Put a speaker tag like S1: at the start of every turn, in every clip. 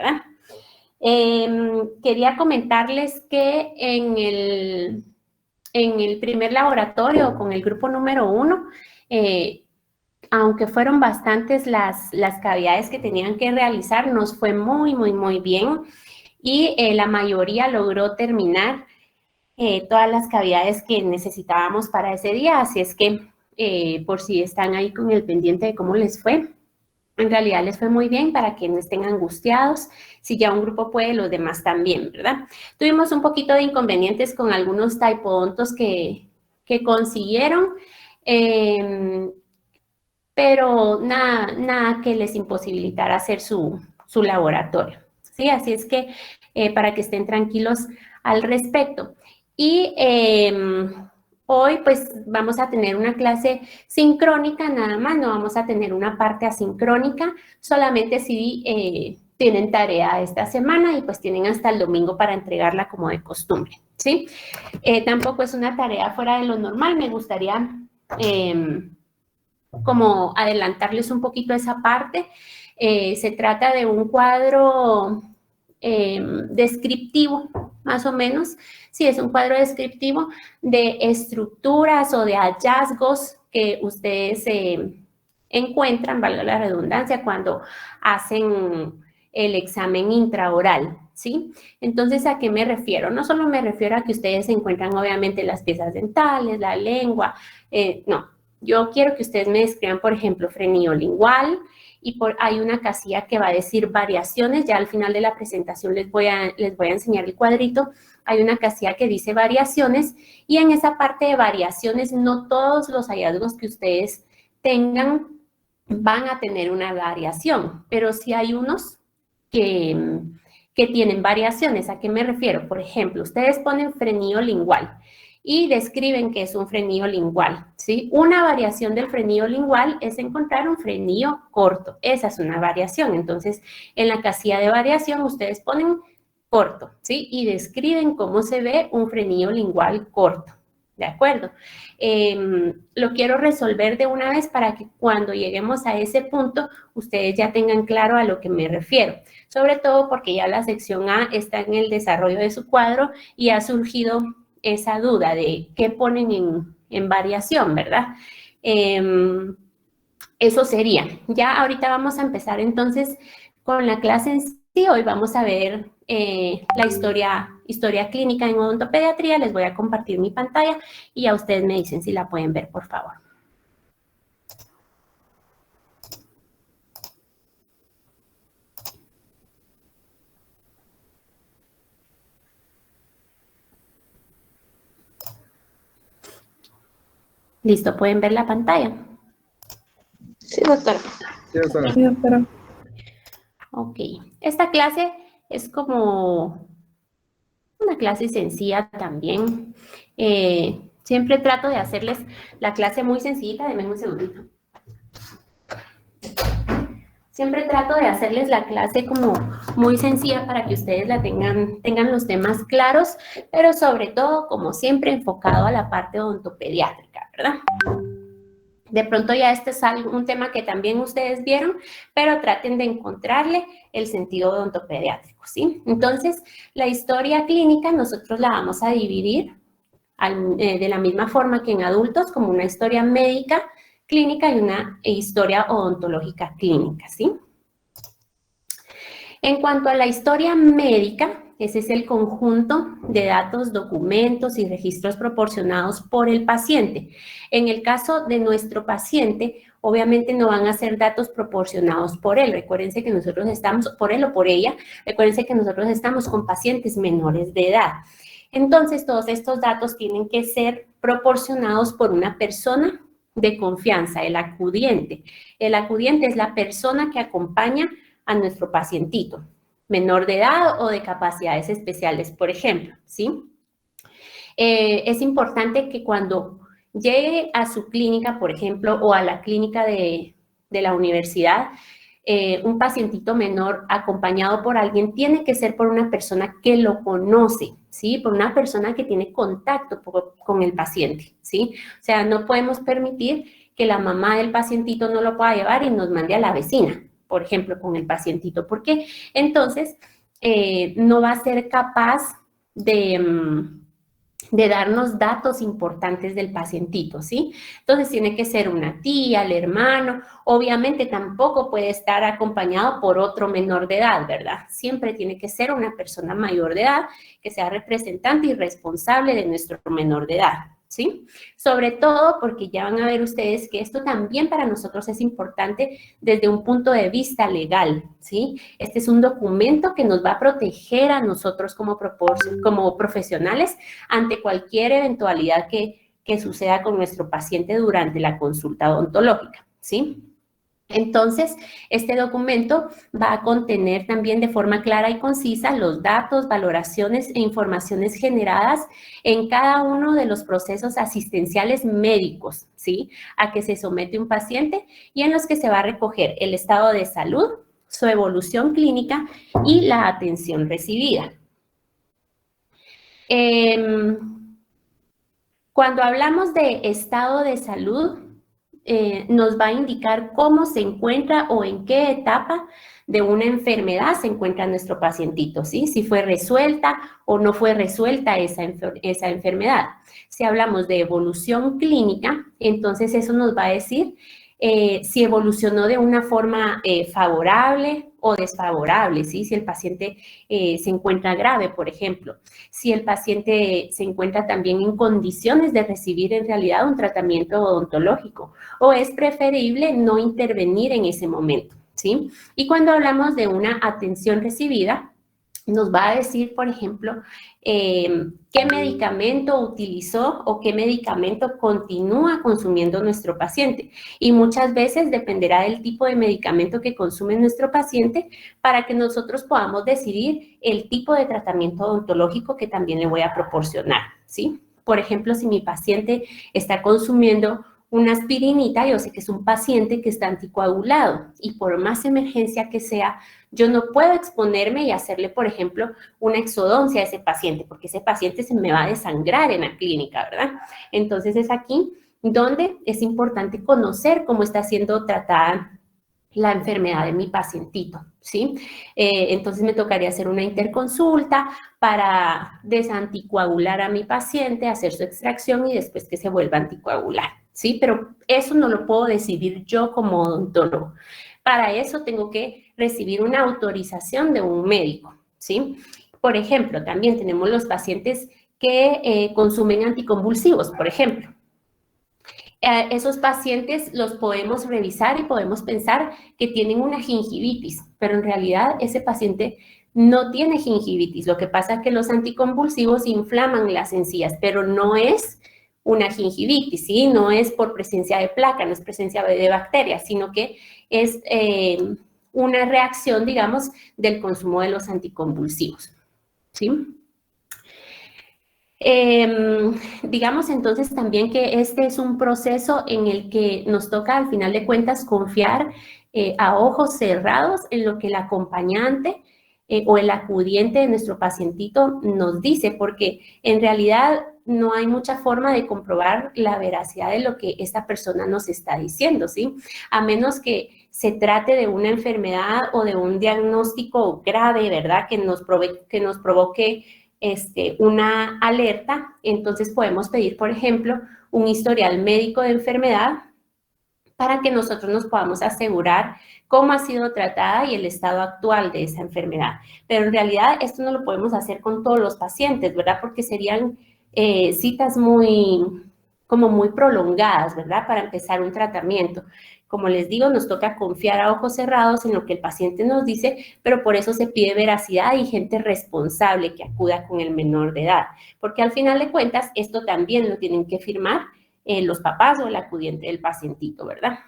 S1: ¿verdad? Quería comentarles que en el primer laboratorio con el grupo número 1, aunque fueron bastantes las cavidades que tenían que realizar, nos fue muy, muy, muy bien y la mayoría logró terminar todas las cavidades que necesitábamos para ese día, así es que por si están ahí con el pendiente de cómo les fue, en realidad les fue muy bien para que no estén angustiados. Si ya un grupo puede, los demás también, ¿verdad? Tuvimos un poquito de inconvenientes con algunos taipodontos que consiguieron, pero nada que les imposibilitara hacer su laboratorio, ¿sí? Así es que para que estén tranquilos al respecto. Y hoy pues vamos a tener una clase sincrónica nada más, no vamos a tener una parte asincrónica, solamente si tienen tarea esta semana y pues tienen hasta el domingo para entregarla como de costumbre, ¿sí? Tampoco es una tarea fuera de lo normal, me gustaría como adelantarles un poquito esa parte. Se trata de un cuadro descriptivo, más o menos. Sí, es un cuadro descriptivo de estructuras o de hallazgos que ustedes encuentran, valga la redundancia, cuando hacen el examen intraoral, ¿sí? Entonces, ¿a qué me refiero? No solo me refiero a que ustedes encuentran, obviamente, las piezas dentales, la lengua, no. Yo quiero que ustedes me describan, por ejemplo, frenillo lingual, y hay una casilla que va a decir variaciones. Ya al final de la presentación les voy a enseñar el cuadrito. Hay una casilla que dice variaciones, y en esa parte de variaciones no todos los hallazgos que ustedes tengan van a tener una variación, pero sí hay unos que tienen variaciones. ¿A qué me refiero? Por ejemplo, ustedes ponen frenillo lingual y describen que es un frenillo lingual, ¿sí? Una variación del frenillo lingual es encontrar un frenillo corto. Esa es una variación. Entonces, en la casilla de variación, ustedes ponen corto, ¿sí? Y describen cómo se ve un frenillo lingual corto, ¿de acuerdo? Lo quiero resolver de una vez para que cuando lleguemos a ese punto, ustedes ya tengan claro a lo que me refiero. Sobre todo porque ya la sección A está en el desarrollo de su cuadro y ha surgido esa duda de qué ponen en variación, ¿verdad? Eso sería. Ya ahorita vamos a empezar entonces con la clase en sí. Hoy vamos a ver la historia clínica en odontopediatría. Les voy a compartir mi pantalla y a ustedes me dicen si la pueden ver, por favor. Listo, ¿pueden ver la pantalla?
S2: Sí, doctora.
S3: Sí, doctora.
S2: Sí, doctora.
S1: Ok, esta clase es como una clase sencilla también. Siempre trato de hacerles la clase muy sencilla. Denme un segundito. Siempre trato de hacerles la clase como muy sencilla para que ustedes la tengan los temas claros, pero sobre todo, como siempre, enfocado a la parte odontopediátrica, ¿verdad? De pronto ya este es un tema que también ustedes vieron, pero traten de encontrarle el sentido odontopediátrico, ¿sí? Entonces, la historia clínica nosotros la vamos a dividir de la misma forma que en adultos, como una historia médica clínica y una historia odontológica clínica, ¿sí? En cuanto a la historia médica, ese es el conjunto de datos, documentos y registros proporcionados por el paciente. En el caso de nuestro paciente, obviamente no van a ser datos proporcionados por él. Recuérdense que nosotros estamos, por él o por ella, recuérdense que nosotros estamos con pacientes menores de edad. Entonces, todos estos datos tienen que ser proporcionados por una persona de confianza, el acudiente. El acudiente es la persona que acompaña a nuestro pacientito, menor de edad o de capacidades especiales, por ejemplo, ¿sí? Es importante que cuando llegue a su clínica, por ejemplo, o a la clínica de la universidad, un pacientito menor acompañado por alguien tiene que ser por una persona que lo conoce, ¿sí? Por una persona que tiene contacto con el paciente, ¿sí? O sea, no podemos permitir que la mamá del pacientito no lo pueda llevar y nos mande a la vecina, por ejemplo, con el pacientito, porque entonces no va a ser capaz de darnos datos importantes del pacientito, ¿sí? Entonces tiene que ser una tía, el hermano, obviamente tampoco puede estar acompañado por otro menor de edad, ¿verdad? Siempre tiene que ser una persona mayor de edad que sea representante y responsable de nuestro menor de edad, ¿sí? Sobre todo porque ya van a ver ustedes que esto también para nosotros es importante desde un punto de vista legal, ¿sí? Este es un documento que nos va a proteger a nosotros como profesionales ante cualquier eventualidad que suceda con nuestro paciente durante la consulta odontológica, ¿sí? Entonces, este documento va a contener también de forma clara y concisa los datos, valoraciones e informaciones generadas en cada uno de los procesos asistenciales médicos, ¿sí? A que se somete un paciente y en los que se va a recoger el estado de salud, su evolución clínica y la atención recibida. Cuando hablamos de estado de salud, nos va a indicar cómo se encuentra o en qué etapa de una enfermedad se encuentra nuestro pacientito, ¿sí? Si fue resuelta o no fue resuelta esa enfermedad. Si hablamos de evolución clínica, entonces eso nos va a decir si evolucionó de una forma favorable o desfavorable, ¿sí? Si el paciente se encuentra grave, por ejemplo. Si el paciente se encuentra también en condiciones de recibir en realidad un tratamiento odontológico o es preferible no intervenir en ese momento, ¿sí? Y cuando hablamos de una atención recibida, nos va a decir, por ejemplo, qué medicamento utilizó o qué medicamento continúa consumiendo nuestro paciente. Y muchas veces dependerá del tipo de medicamento que consume nuestro paciente para que nosotros podamos decidir el tipo de tratamiento odontológico que también le voy a proporcionar, ¿sí? Por ejemplo, si mi paciente está consumiendo una aspirinita, yo sé que es un paciente que está anticoagulado y por más emergencia que sea, yo no puedo exponerme y hacerle, por ejemplo, una exodoncia a ese paciente, porque ese paciente se me va a desangrar en la clínica, ¿verdad? Entonces es aquí donde es importante conocer cómo está siendo tratada la enfermedad de mi pacientito, ¿sí? Entonces me tocaría hacer una interconsulta para desanticoagular a mi paciente, hacer su extracción y después que se vuelva a anticoagular, ¿sí? Pero eso no lo puedo decidir yo como odontólogo. Para eso tengo que recibir una autorización de un médico, ¿sí? Por ejemplo, también tenemos los pacientes que consumen anticonvulsivos, por ejemplo. Esos pacientes los podemos revisar y podemos pensar que tienen una gingivitis, pero en realidad ese paciente no tiene gingivitis. Lo que pasa es que los anticonvulsivos inflaman las encías, pero no es una gingivitis, ¿sí? No es por presencia de placa, no es presencia de bacterias, sino que es una reacción, digamos, del consumo de los anticonvulsivos, ¿sí? Digamos entonces también que este es un proceso en el que nos toca al final de cuentas confiar a ojos cerrados en lo que el acompañante o el acudiente de nuestro pacientito nos dice, porque en realidad no hay mucha forma de comprobar la veracidad de lo que esta persona nos está diciendo, ¿sí? A menos que se trate de una enfermedad o de un diagnóstico grave, ¿verdad? Que nos provoque una alerta, entonces podemos pedir, por ejemplo, un historial médico de enfermedad para que nosotros nos podamos asegurar cómo ha sido tratada y el estado actual de esa enfermedad. Pero en realidad esto no lo podemos hacer con todos los pacientes, ¿verdad? Porque serían citas muy prolongadas, ¿verdad? Para empezar un tratamiento. Como les digo, nos toca confiar a ojos cerrados en lo que el paciente nos dice, pero por eso se pide veracidad y gente responsable que acuda con el menor de edad. Porque al final de cuentas, esto también lo tienen que firmar los papás o el acudiente del pacientito, ¿verdad?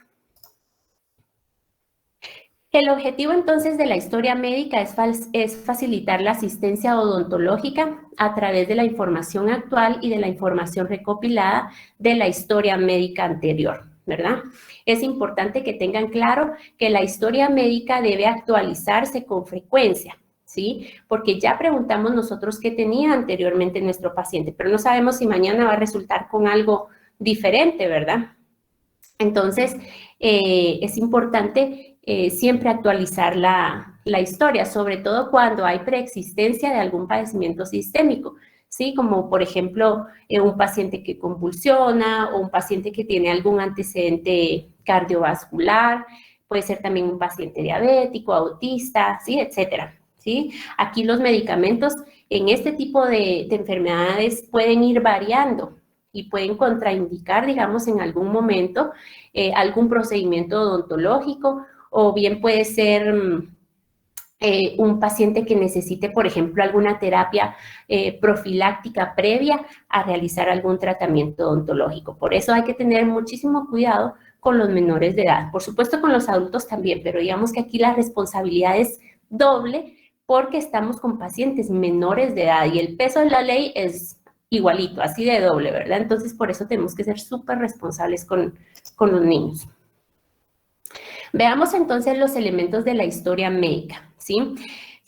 S1: El objetivo entonces de la historia médica es facilitar la asistencia odontológica a través de la información actual y de la información recopilada de la historia médica anterior, ¿verdad? Es importante que tengan claro que la historia médica debe actualizarse con frecuencia, ¿sí? Porque ya preguntamos nosotros qué tenía anteriormente nuestro paciente, pero no sabemos si mañana va a resultar con algo diferente, ¿verdad? Entonces, es importante siempre actualizar la historia, sobre todo cuando hay preexistencia de algún padecimiento sistémico, ¿sí? Como por ejemplo un paciente que convulsiona o un paciente que tiene algún antecedente cardiovascular, puede ser también un paciente diabético, autista, ¿sí? Etcétera, ¿sí? Aquí los medicamentos en este tipo de enfermedades pueden ir variando y pueden contraindicar, digamos, en algún momento algún procedimiento odontológico o bien puede ser un paciente que necesite, por ejemplo, alguna terapia profiláctica previa a realizar algún tratamiento odontológico. Por eso hay que tener muchísimo cuidado con los menores de edad. Por supuesto, con los adultos también, pero digamos que aquí la responsabilidad es doble porque estamos con pacientes menores de edad y el peso de la ley es igualito, así de doble, ¿verdad? Entonces, por eso tenemos que ser súper responsables con los niños. Veamos entonces los elementos de la historia médica, ¿sí?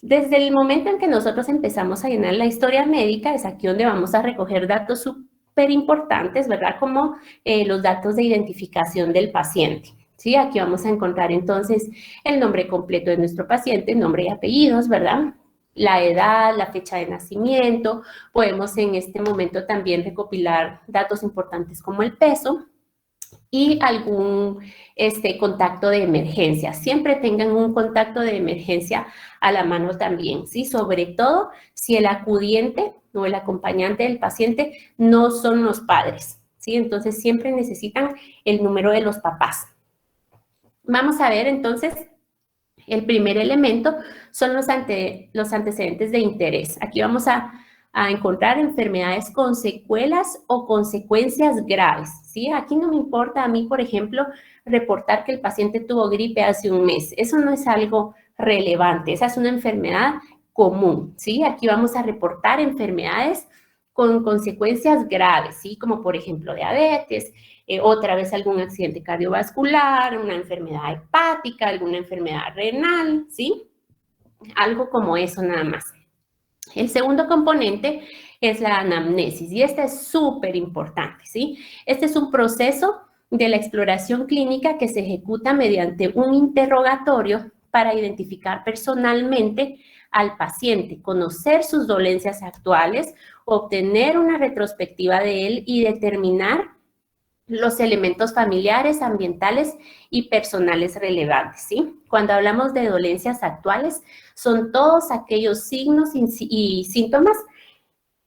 S1: Desde el momento en que nosotros empezamos a llenar la historia médica, es aquí donde vamos a recoger datos súper importantes, ¿verdad? Como los datos de identificación del paciente, ¿sí? Aquí vamos a encontrar entonces el nombre completo de nuestro paciente, nombre y apellidos, ¿verdad? La edad, la fecha de nacimiento. Podemos en este momento también recopilar datos importantes como el peso, y algún contacto de emergencia. Siempre tengan un contacto de emergencia a la mano también, ¿sí? Sobre todo si el acudiente o el acompañante del paciente no son los padres, ¿sí? Entonces siempre necesitan el número de los papás. Vamos a ver entonces, el primer elemento son los antecedentes de interés. Aquí vamos a encontrar enfermedades con secuelas o consecuencias graves, ¿sí? Aquí no me importa a mí, por ejemplo, reportar que el paciente tuvo gripe hace un mes. Eso no es algo relevante, esa es una enfermedad común, ¿sí? Aquí vamos a reportar enfermedades con consecuencias graves, ¿sí? Como por ejemplo diabetes, otra vez algún accidente cardiovascular, una enfermedad hepática, alguna enfermedad renal, ¿sí? Algo como eso nada más. El segundo componente es la anamnesis y este es súper importante, ¿sí? Este es un proceso de la exploración clínica que se ejecuta mediante un interrogatorio para identificar personalmente al paciente, conocer sus dolencias actuales, obtener una retrospectiva de él y determinar los elementos familiares, ambientales y personales relevantes, ¿sí? Cuando hablamos de dolencias actuales, son todos aquellos signos y síntomas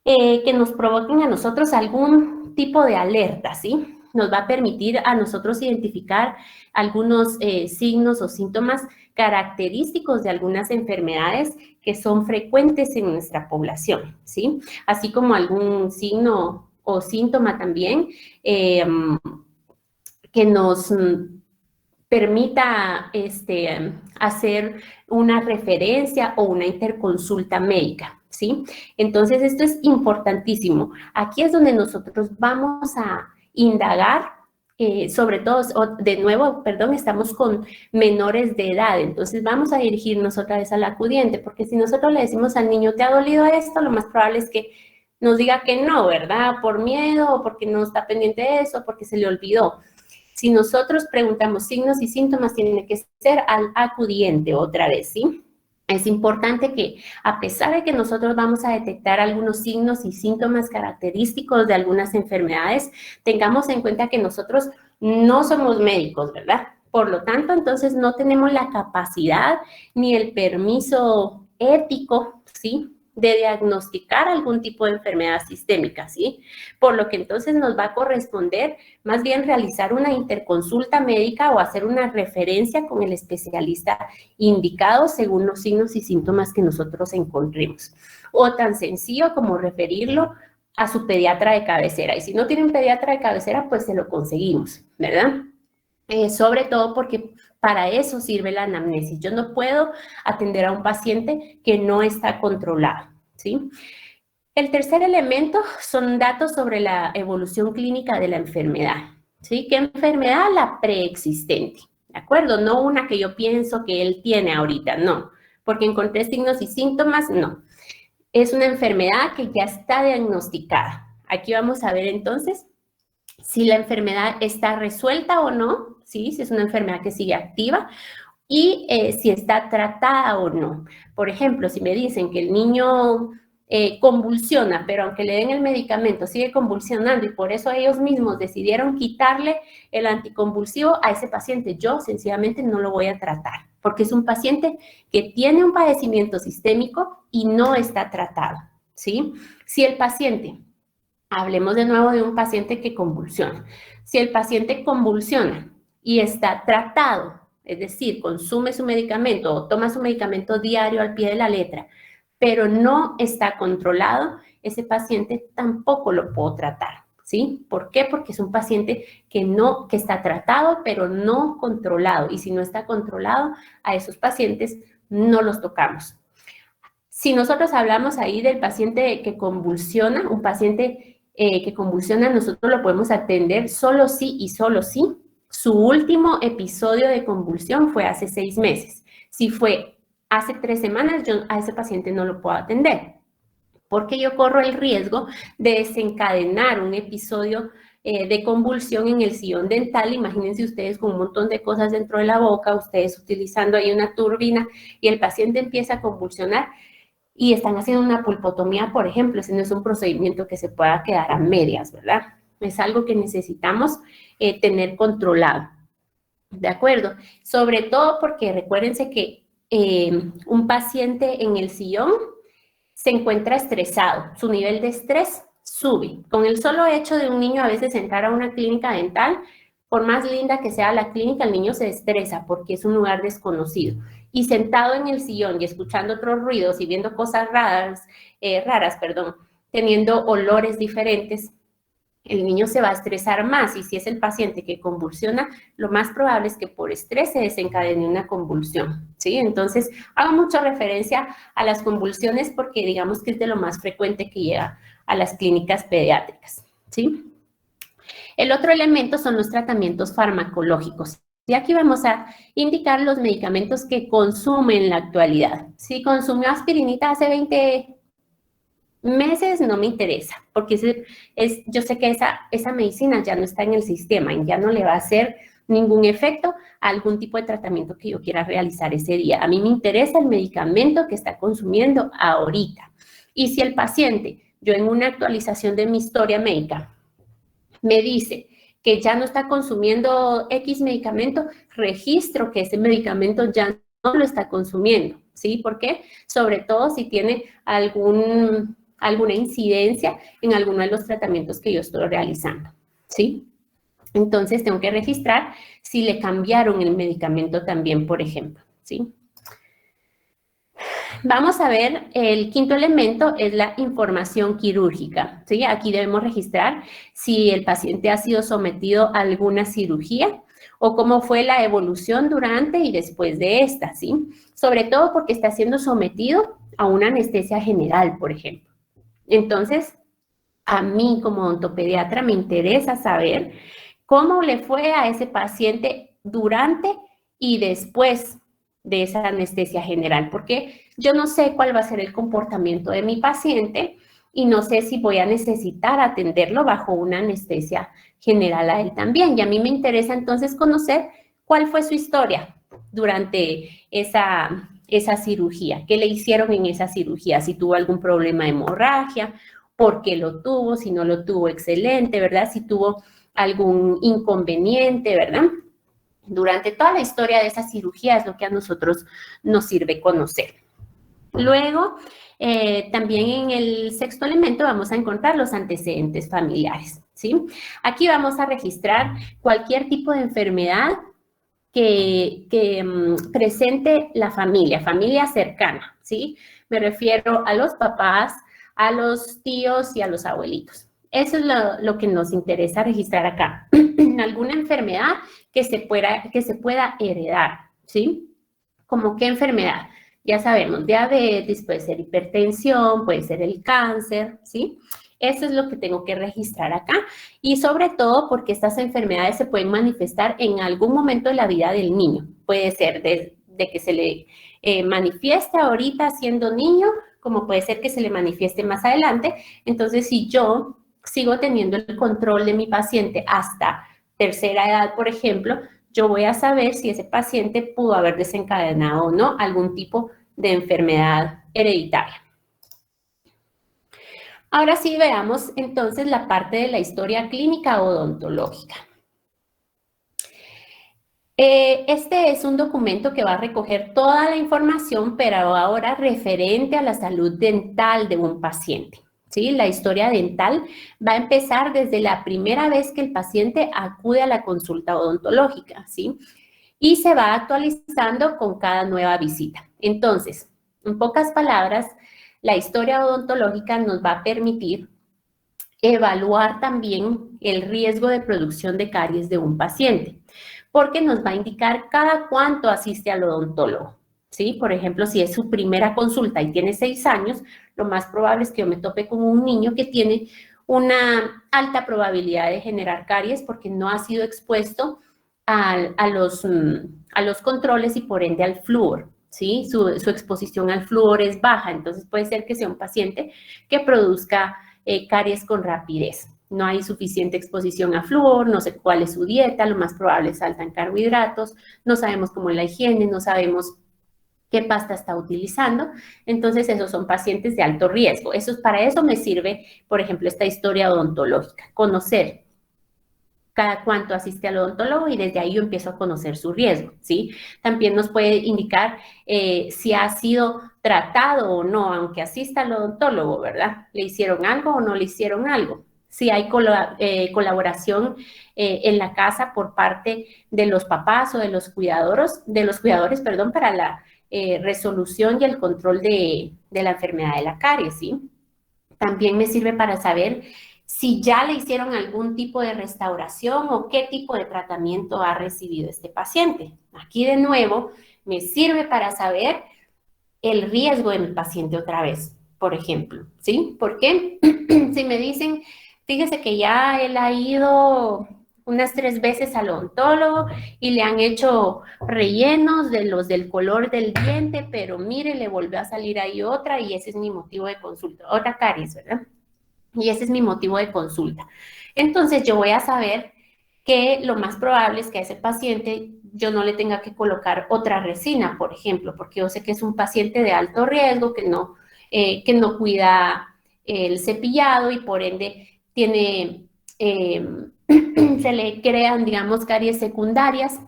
S1: que nos provoquen a nosotros algún tipo de alerta, ¿sí? Nos va a permitir a nosotros identificar algunos signos o síntomas característicos de algunas enfermedades que son frecuentes en nuestra población, ¿sí? Así como algún signo o síntoma también que nos permita hacer una referencia o una interconsulta médica, ¿sí? Entonces, esto es importantísimo. Aquí es donde nosotros vamos a indagar, sobre todo, de nuevo, perdón, estamos con menores de edad, entonces vamos a dirigirnos otra vez al acudiente, porque si nosotros le decimos al niño, ¿te ha dolido esto? Lo más probable es que nos diga que no, ¿verdad? Por miedo, o porque no está pendiente de eso, porque se le olvidó. Si nosotros preguntamos signos y síntomas, tiene que ser al acudiente otra vez, ¿sí? Es importante que, a pesar de que nosotros vamos a detectar algunos signos y síntomas característicos de algunas enfermedades, tengamos en cuenta que nosotros no somos médicos, ¿verdad? Por lo tanto, entonces no tenemos la capacidad ni el permiso ético, ¿sí?, de diagnosticar algún tipo de enfermedad sistémica, ¿sí? Por lo que entonces nos va a corresponder más bien realizar una interconsulta médica o hacer una referencia con el especialista indicado según los signos y síntomas que nosotros encontremos. O tan sencillo como referirlo a su pediatra de cabecera. Y si no tiene un pediatra de cabecera, pues se lo conseguimos, ¿verdad? Sobre todo porque para eso sirve la anamnesis. Yo no puedo atender a un paciente que no está controlado, ¿sí? El tercer elemento son datos sobre la evolución clínica de la enfermedad, ¿sí? ¿Qué enfermedad? La preexistente, ¿de acuerdo? No una que yo pienso que él tiene ahorita, no, porque encontré signos y síntomas, no. Es una enfermedad que ya está diagnosticada. Aquí vamos a ver entonces si la enfermedad está resuelta o no, ¿sí? Si es una enfermedad que sigue activa, y si está tratada o no. Por ejemplo, si me dicen que el niño convulsiona, pero aunque le den el medicamento sigue convulsionando y por eso ellos mismos decidieron quitarle el anticonvulsivo a ese paciente, yo sencillamente no lo voy a tratar, porque es un paciente que tiene un padecimiento sistémico y no está tratado, ¿sí? Si el paciente, hablemos de nuevo de un paciente que convulsiona, si el paciente convulsiona y está tratado, es decir, consume su medicamento o toma su medicamento diario al pie de la letra, pero no está controlado, ese paciente tampoco lo puedo tratar, ¿sí? ¿Por qué? Porque es un paciente que está tratado, pero no controlado. Y si no está controlado, a esos pacientes no los tocamos. Si nosotros hablamos ahí del paciente que convulsiona, un paciente que convulsiona, nosotros lo podemos atender solo sí y solo sí. Su último episodio de convulsión fue hace 6 meses. Si fue hace 3 semanas, yo a ese paciente no lo puedo atender, porque yo corro el riesgo de desencadenar un episodio de convulsión en el sillón dental. Imagínense ustedes con un montón de cosas dentro de la boca, ustedes utilizando ahí una turbina y el paciente empieza a convulsionar y están haciendo una pulpotomía, por ejemplo. Ese no es un procedimiento que se pueda quedar a medias, ¿verdad? Es algo que necesitamos tener controlado, ¿de acuerdo? Sobre todo porque recuérdense que un paciente en el sillón se encuentra estresado, su nivel de estrés sube. Con el solo hecho de un niño a veces entrar a una clínica dental, por más linda que sea la clínica, el niño se estresa porque es un lugar desconocido. Y sentado en el sillón y escuchando otros ruidos y viendo cosas raras, teniendo olores diferentes, el niño se va a estresar más, y si es el paciente que convulsiona, lo más probable es que por estrés se desencadene una convulsión, ¿sí? Entonces, hago mucha referencia a las convulsiones porque digamos que es de lo más frecuente que llega a las clínicas pediátricas, ¿sí? El otro elemento son los tratamientos farmacológicos. Y aquí vamos a indicar los medicamentos que consume en la actualidad. Si consumió aspirinita hace 20 meses, no me interesa, porque yo sé que esa medicina ya no está en el sistema y ya no le va a hacer ningún efecto a algún tipo de tratamiento que yo quiera realizar ese día. A mí me interesa el medicamento que está consumiendo ahorita. Y si el paciente, yo en una actualización de mi historia médica, me dice que ya no está consumiendo X medicamento, registro que ese medicamento ya no lo está consumiendo, ¿sí? ¿Por qué? Sobre todo si tiene alguna incidencia en alguno de los tratamientos que yo estoy realizando, ¿sí? Entonces, tengo que registrar si le cambiaron el medicamento también, por ejemplo, ¿sí? Vamos a ver, el quinto elemento es la información quirúrgica, ¿sí? Aquí debemos registrar si el paciente ha sido sometido a alguna cirugía o cómo fue la evolución durante y después de esta, ¿sí? Sobre todo porque está siendo sometido a una anestesia general, por ejemplo. Entonces, a mí como odontopediatra me interesa saber cómo le fue a ese paciente durante y después de esa anestesia general, porque yo no sé cuál va a ser el comportamiento de mi paciente y no sé si voy a necesitar atenderlo bajo una anestesia general a él también. Y a mí me interesa entonces conocer cuál fue su historia durante esa cirugía, qué le hicieron en esa cirugía, si tuvo algún problema de hemorragia, por qué lo tuvo, si no lo tuvo, excelente, ¿verdad? Si tuvo algún inconveniente, ¿verdad? Durante toda la historia de esa cirugía es lo que a nosotros nos sirve conocer. Luego, también en el sexto elemento vamos a encontrar los antecedentes familiares, ¿sí? Aquí vamos a registrar cualquier tipo de enfermedad que presente la familia cercana, ¿sí? Me refiero a los papás, a los tíos y a los abuelitos. Eso es lo que nos interesa registrar acá. Alguna enfermedad que se pueda heredar, ¿sí? ¿Cómo qué enfermedad? Ya sabemos, diabetes, puede ser hipertensión, puede ser el cáncer, ¿sí? Eso es lo que tengo que registrar acá. Y sobre todo porque estas enfermedades se pueden manifestar en algún momento de la vida del niño. Puede ser de que se le manifieste ahorita siendo niño, como puede ser que se le manifieste más adelante. Entonces, si yo sigo teniendo el control de mi paciente hasta tercera edad, por ejemplo, yo voy a saber si ese paciente pudo haber desencadenado o no algún tipo de enfermedad hereditaria. Ahora sí veamos entonces la parte de la historia clínica odontológica. Este es un documento que va a recoger toda la información, pero ahora referente a la salud dental de un paciente. ¿Sí? La historia dental va a empezar desde la primera vez que el paciente acude a la consulta odontológica, ¿sí? Y se va actualizando con cada nueva visita. Entonces, en pocas palabras, la historia odontológica nos va a permitir evaluar también el riesgo de producción de caries de un paciente, porque nos va a indicar cada cuánto asiste al odontólogo, ¿sí? Por ejemplo, si es su primera consulta y tiene 6 años, lo más probable es que yo me tope con un niño que tiene una alta probabilidad de generar caries porque no ha sido expuesto a los controles y por ende al flúor, ¿sí? Su exposición al flúor es baja, entonces puede ser que sea un paciente que produzca caries con rapidez. No hay suficiente exposición a flúor, no sé cuál es su dieta, lo más probable es alta en carbohidratos, no sabemos cómo es la higiene, no sabemos qué pasta está utilizando. Entonces, esos son pacientes de alto riesgo. Para eso me sirve, por ejemplo, esta historia odontológica, conocer cada cuánto asiste al odontólogo y desde ahí yo empiezo a conocer su riesgo, ¿sí? También nos puede indicar si ha sido tratado o no, aunque asista al odontólogo, ¿verdad? ¿Le hicieron algo o no le hicieron algo? Si hay colaboración en la casa por parte de los papás o de los cuidadores, perdón, para la resolución y el control de la enfermedad de la caries, ¿sí? También me sirve para saber si ya le hicieron algún tipo de restauración o qué tipo de tratamiento ha recibido este paciente. Aquí de nuevo me sirve para saber el riesgo de mi paciente otra vez, por ejemplo, ¿sí? ¿Por qué? Si me dicen, fíjese que ya él ha ido unas 3 veces al odontólogo y le han hecho rellenos de los del color del diente, pero mire, le volvió a salir ahí otra y ese es mi motivo de consulta, otra caries, ¿verdad? Y ese es mi motivo de consulta. Entonces, yo voy a saber que lo más probable es que a ese paciente yo no le tenga que colocar otra resina, por ejemplo, porque yo sé que es un paciente de alto riesgo, que no cuida el cepillado y por ende tiene, se le crean, digamos, caries secundarias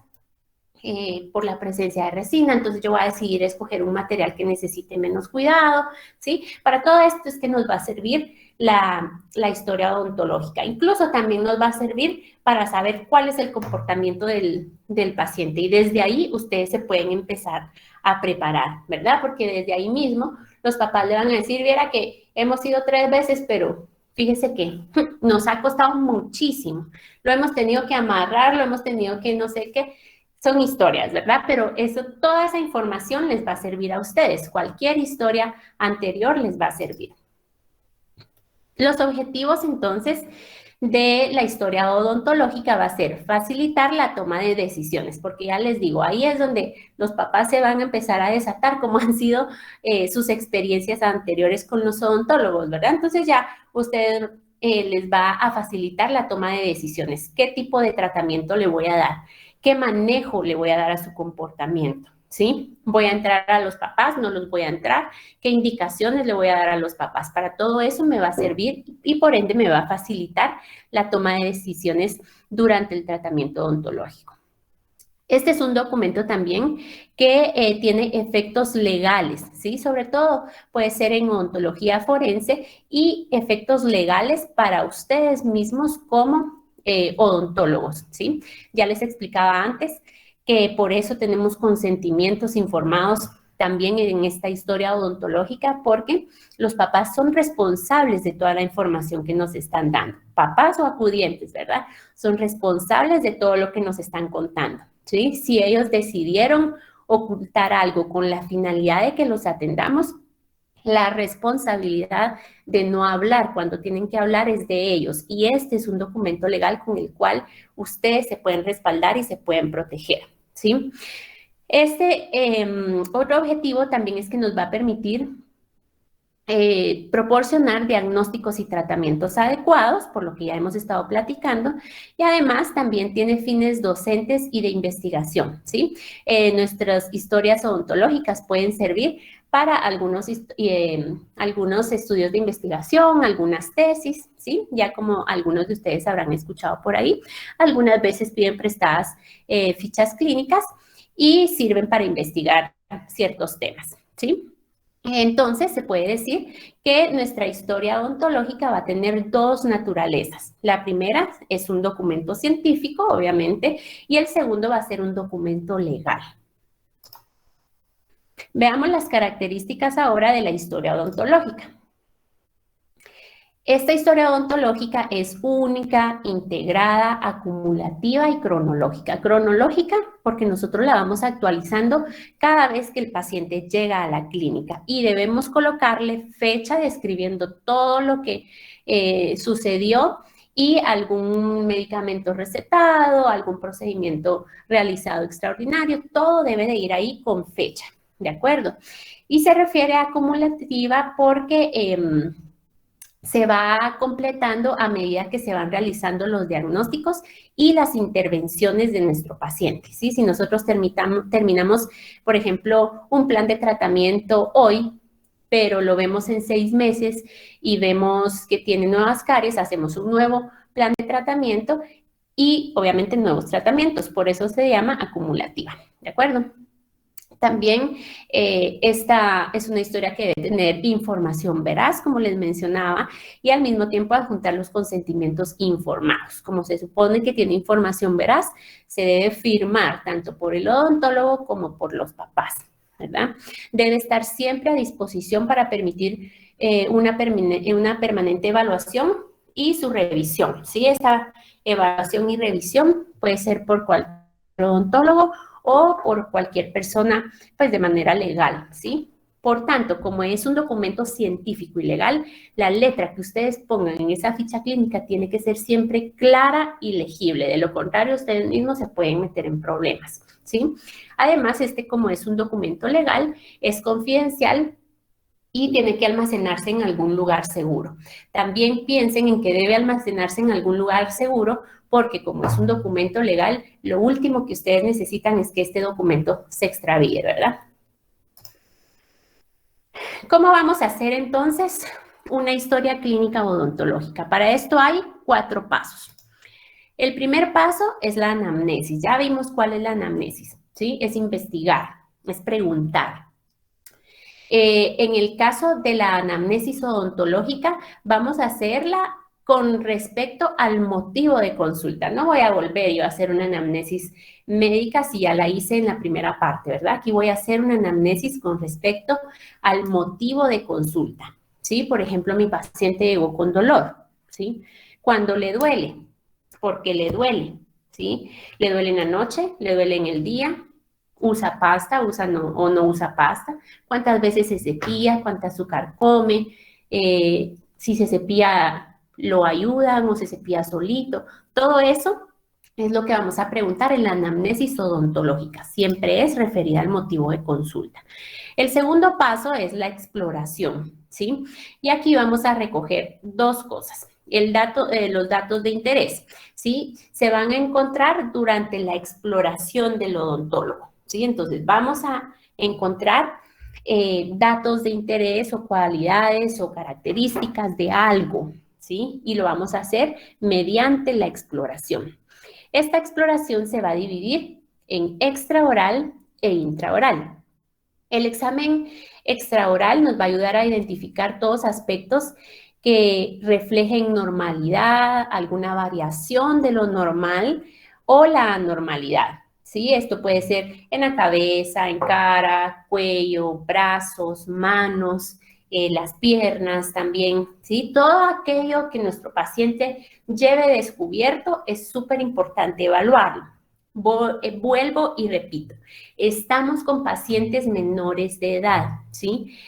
S1: por la presencia de resina, entonces yo voy a decidir escoger un material que necesite menos cuidado, ¿sí? Para todo esto es que nos va a servir la historia odontológica. Incluso también nos va a servir para saber cuál es el comportamiento del paciente y desde ahí ustedes se pueden empezar a preparar, ¿verdad? Porque desde ahí mismo los papás le van a decir, viera que hemos ido 3 veces, pero fíjese que nos ha costado muchísimo. Lo hemos tenido que amarrar, lo hemos tenido que no sé qué. Son historias, ¿verdad? Pero toda esa información les va a servir a ustedes. Cualquier historia anterior les va a servir. Los objetivos, entonces, de la historia odontológica va a ser facilitar la toma de decisiones, porque ya les digo, ahí es donde los papás se van a empezar a desatar cómo han sido sus experiencias anteriores con los odontólogos, ¿verdad? Entonces ya usted les va a facilitar la toma de decisiones. ¿Qué tipo de tratamiento le voy a dar? ¿Qué manejo le voy a dar a su comportamiento? ¿Sí? ¿Voy a entrar a los papás? ¿No los voy a entrar? ¿Qué indicaciones le voy a dar a los papás? Para todo eso me va a servir y por ende me va a facilitar la toma de decisiones durante el tratamiento odontológico. Este es un documento también que tiene efectos legales, ¿sí? Sobre todo puede ser en odontología forense y efectos legales para ustedes mismos como odontólogos, ¿sí? Ya les explicaba antes que por eso tenemos consentimientos informados también en esta historia odontológica, porque los papás son responsables de toda la información que nos están dando. Papás o acudientes, ¿verdad? Son responsables de todo lo que nos están contando, ¿sí? Si ellos decidieron ocultar algo con la finalidad de que los atendamos, la responsabilidad de no hablar cuando tienen que hablar es de ellos y este es un documento legal con el cual ustedes se pueden respaldar y se pueden proteger, ¿sí? Otro objetivo también es que nos va a permitir proporcionar diagnósticos y tratamientos adecuados, por lo que ya hemos estado platicando, y además también tiene fines docentes y de investigación, ¿sí? Nuestras historias odontológicas pueden servir para algunos estudios de investigación, algunas tesis, ¿sí? Ya como algunos de ustedes habrán escuchado por ahí, algunas veces piden prestadas fichas clínicas y sirven para investigar ciertos temas, ¿sí? Entonces, se puede decir que nuestra historia odontológica va a tener dos naturalezas. La primera es un documento científico, obviamente, y el segundo va a ser un documento legal. Veamos las características ahora de la historia odontológica. Esta historia odontológica es única, integrada, acumulativa y cronológica. Cronológica porque nosotros la vamos actualizando cada vez que el paciente llega a la clínica y debemos colocarle fecha describiendo todo lo que sucedió y algún medicamento recetado, algún procedimiento realizado extraordinario, todo debe de ir ahí con fecha, ¿de acuerdo? Y se refiere a acumulativa porque se va completando a medida que se van realizando los diagnósticos y las intervenciones de nuestro paciente, ¿sí? Si nosotros terminamos, por ejemplo, un plan de tratamiento hoy, pero lo vemos en 6 meses y vemos que tiene nuevas caries, hacemos un nuevo plan de tratamiento y obviamente nuevos tratamientos, por eso se llama acumulativa, ¿de acuerdo? También esta es una historia que debe tener información veraz, como les mencionaba, y al mismo tiempo adjuntar los consentimientos informados. Como se supone que tiene información veraz, se debe firmar tanto por el odontólogo como por los papás, ¿verdad? Debe estar siempre a disposición para permitir una permanente evaluación y su revisión, ¿sí? Esta evaluación y revisión puede ser por cualquier odontólogo o por cualquier persona, pues de manera legal, ¿sí? Por tanto, como es un documento científico y legal, la letra que ustedes pongan en esa ficha clínica tiene que ser siempre clara y legible. De lo contrario, ustedes mismos se pueden meter en problemas, ¿sí? Además, como es un documento legal, es confidencial y tiene que almacenarse en algún lugar seguro. También piensen en que debe almacenarse en algún lugar seguro porque como es un documento legal, lo último que ustedes necesitan es que este documento se extravíe, ¿verdad? ¿Cómo vamos a hacer entonces una historia clínica odontológica? Para esto hay 4 pasos. El primer paso es la anamnesis. Ya vimos cuál es la anamnesis, ¿sí? Es investigar, es preguntar. En el caso de la anamnesis odontológica, vamos a hacerla con respecto al motivo de consulta. No voy a volver yo a hacer una anamnesis médica si ya la hice en la primera parte, ¿verdad? Aquí voy a hacer una anamnesis con respecto al motivo de consulta, ¿sí? Por ejemplo, mi paciente llegó con dolor, ¿sí? Cuando le duele, porque le duele, ¿sí? Le duele en la noche, le duele en el día, usa pasta, o no usa pasta, cuántas veces se cepilla, cuánta azúcar come, si se cepilla lo ayudan o se cepilla solito. Todo eso es lo que vamos a preguntar en la anamnesis odontológica. Siempre es referida al motivo de consulta. El segundo paso es la exploración, ¿sí? Y aquí vamos a recoger 2 cosas. Los datos de interés, ¿sí? Se van a encontrar durante la exploración del odontólogo, ¿sí? Entonces, vamos a encontrar datos de interés o cualidades o características de algo, ¿sí? Y lo vamos a hacer mediante la exploración. Esta exploración se va a dividir en extraoral e intraoral. El examen extraoral nos va a ayudar a identificar todos aspectos que reflejen normalidad, alguna variación de lo normal o la anormalidad. ¿Sí? Esto puede ser en la cabeza, en cara, cuello, brazos, manos, las piernas también, ¿sí? Todo aquello que nuestro paciente lleve descubierto es súper importante evaluarlo. Vuelvo y repito, estamos con pacientes menores de edad, ¿sí?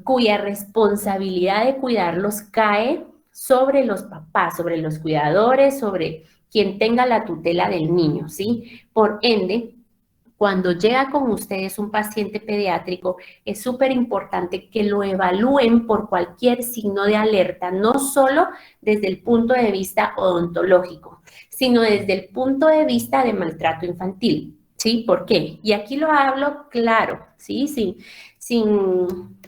S1: Cuya responsabilidad de cuidarlos cae sobre los papás, sobre los cuidadores, sobre quien tenga la tutela del niño, ¿sí? Por ende, cuando llega con ustedes un paciente pediátrico, es súper importante que lo evalúen por cualquier signo de alerta, no solo desde el punto de vista odontológico, sino desde el punto de vista de maltrato infantil. ¿Sí? ¿Por qué? Y aquí lo hablo claro, ¿sí? Sin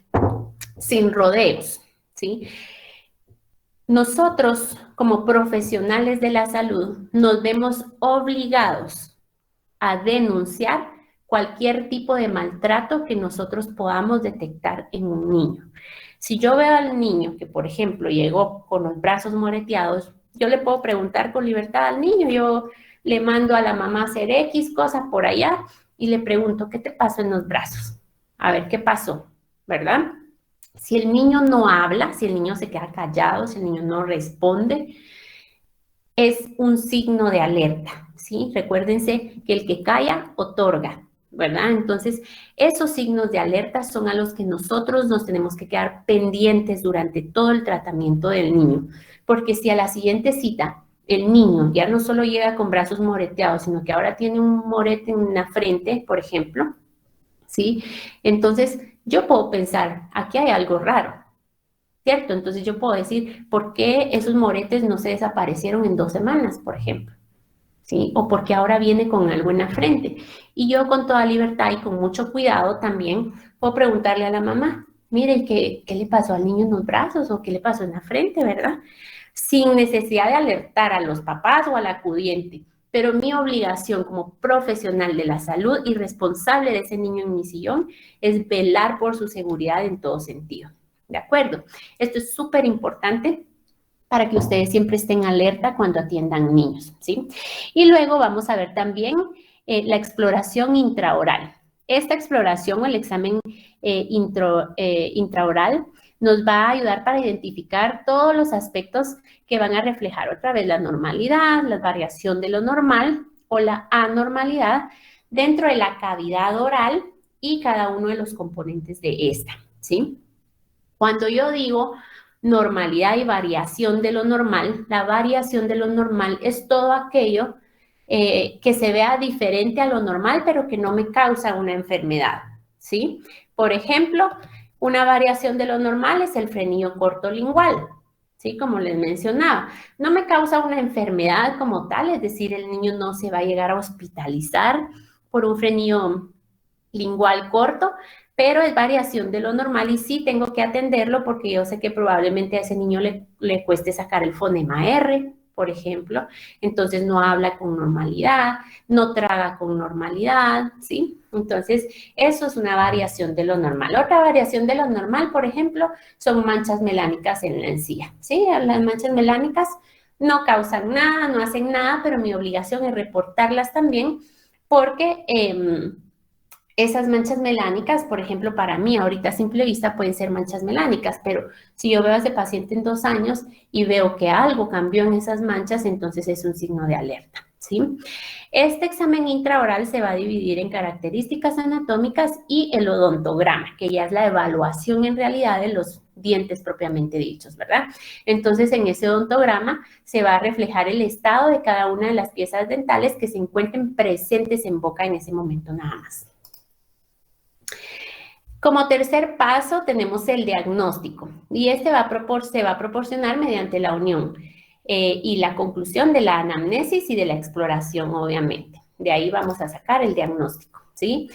S1: rodeos, ¿sí? Nosotros, como profesionales de la salud, nos vemos obligados a denunciar cualquier tipo de maltrato que nosotros podamos detectar en un niño. Si yo veo al niño que, por ejemplo, llegó con los brazos moreteados, yo le puedo preguntar con libertad al niño, yo le mando a la mamá a hacer X cosa por allá y le pregunto, ¿qué te pasó en los brazos? A ver, ¿qué pasó? ¿Verdad? Si el niño no habla, si el niño se queda callado, si el niño no responde, es un signo de alerta, ¿sí? Recuérdense que el que calla, otorga, ¿verdad? Entonces, esos signos de alerta son a los que nosotros nos tenemos que quedar pendientes durante todo el tratamiento del niño, porque si a la siguiente cita el niño ya no solo llega con brazos moreteados, sino que ahora tiene un morete en la frente, por ejemplo, ¿sí? Entonces, yo puedo pensar, aquí hay algo raro, ¿cierto? Entonces yo puedo decir, ¿por qué esos moretes no se desaparecieron en 2 semanas, por ejemplo? ¿Sí? O porque ahora viene con algo en la frente. Y yo con toda libertad y con mucho cuidado también puedo preguntarle a la mamá, mire, ¿qué le pasó al niño en los brazos o qué le pasó en la frente, verdad? Sin necesidad de alertar a los papás o al acudiente. Pero mi obligación como profesional de la salud y responsable de ese niño en mi sillón es velar por su seguridad en todo sentido. ¿De acuerdo? Esto es súper importante para que ustedes siempre estén alerta cuando atiendan niños, ¿sí? Y luego vamos a ver también la exploración intraoral. Esta exploración o el examen intraoral nos va a ayudar para identificar todos los aspectos que van a reflejar otra vez la normalidad, la variación de lo normal o la anormalidad dentro de la cavidad oral y cada uno de los componentes de esta, ¿sí? Cuando yo digo normalidad y variación de lo normal, la variación de lo normal es todo aquello que se vea diferente a lo normal, pero que no me causa una enfermedad, ¿sí? Por ejemplo, una variación de lo normal es el frenillo cortolingual, ¿sí? Como les mencionaba, no me causa una enfermedad como tal, es decir, el niño no se va a llegar a hospitalizar por un frenillo lingual corto, pero es variación de lo normal y sí tengo que atenderlo porque yo sé que probablemente a ese niño le cueste sacar el fonema R, por ejemplo, entonces no habla con normalidad, no traga con normalidad, ¿sí? Entonces, eso es una variación de lo normal. Otra variación de lo normal, por ejemplo, son manchas melánicas en la encía, ¿sí? Las manchas melánicas no causan nada, no hacen nada, pero mi obligación es reportarlas también porque esas manchas melánicas, por ejemplo, para mí ahorita a simple vista pueden ser manchas melánicas, pero si yo veo a ese paciente en 2 años y veo que algo cambió en esas manchas, entonces es un signo de alerta, ¿sí? Este examen intraoral se va a dividir en características anatómicas y el odontograma, que ya es la evaluación en realidad de los dientes propiamente dichos, ¿verdad? Entonces, en ese odontograma se va a reflejar el estado de cada una de las piezas dentales que se encuentren presentes en boca en ese momento nada más. Como tercer paso tenemos el diagnóstico y este se va a proporcionar mediante la unión y la conclusión de la anamnesis y de la exploración, obviamente. De ahí vamos a sacar el diagnóstico, ¿sí?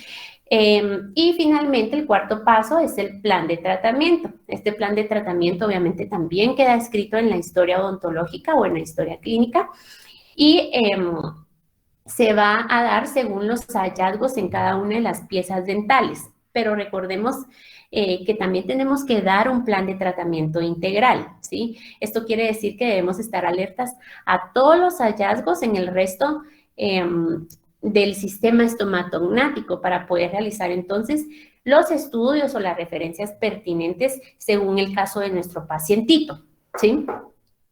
S1: Y finalmente el cuarto paso es el plan de tratamiento. Este plan de tratamiento obviamente también queda escrito en la historia odontológica o en la historia clínica y se va a dar según los hallazgos en cada una de las piezas dentales. Pero recordemos que también tenemos que dar un plan de tratamiento integral, ¿sí? Esto quiere decir que debemos estar alertas a todos los hallazgos en el resto del sistema estomatognático para poder realizar entonces los estudios o las referencias pertinentes según el caso de nuestro pacientito, ¿sí?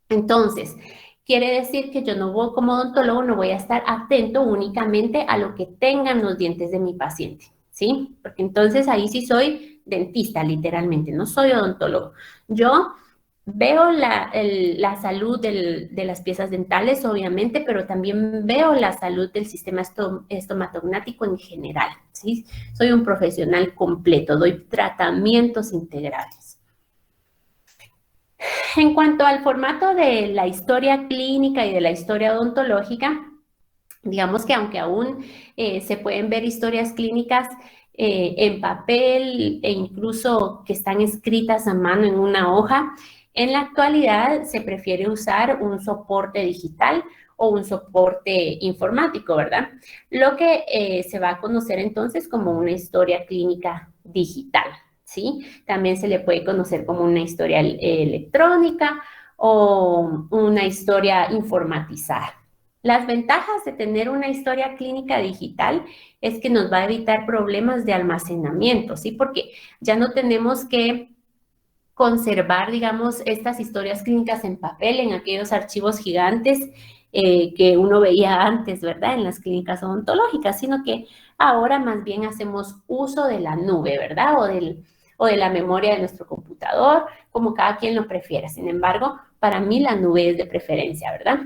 S1: Entonces, quiere decir que yo no voy como odontólogo, no voy a estar atento únicamente a lo que tengan los dientes de mi paciente, ¿sí? Porque entonces ahí sí soy dentista, literalmente, no soy odontólogo. Yo veo la salud de las piezas dentales, obviamente, pero también veo la salud del sistema estomatognático en general, ¿sí? Soy un profesional completo, doy tratamientos integrales. En cuanto al formato de la historia clínica y de la historia odontológica, digamos que aunque aún se pueden ver historias clínicas en papel e incluso que están escritas a mano en una hoja, en la actualidad se prefiere usar un soporte digital o un soporte informático, ¿verdad? Lo que se va a conocer entonces como una historia clínica digital, ¿sí? También se le puede conocer como una historia electrónica o una historia informatizada. Las ventajas de tener una historia clínica digital es que nos va a evitar problemas de almacenamiento, ¿sí? Porque ya no tenemos que conservar, digamos, estas historias clínicas en papel, en aquellos archivos gigantes que uno veía antes, ¿verdad? En las clínicas odontológicas, sino que ahora más bien hacemos uso de la nube, ¿verdad? O de la memoria de nuestro computador, como cada quien lo prefiera. Sin embargo, para mí la nube es de preferencia, ¿verdad?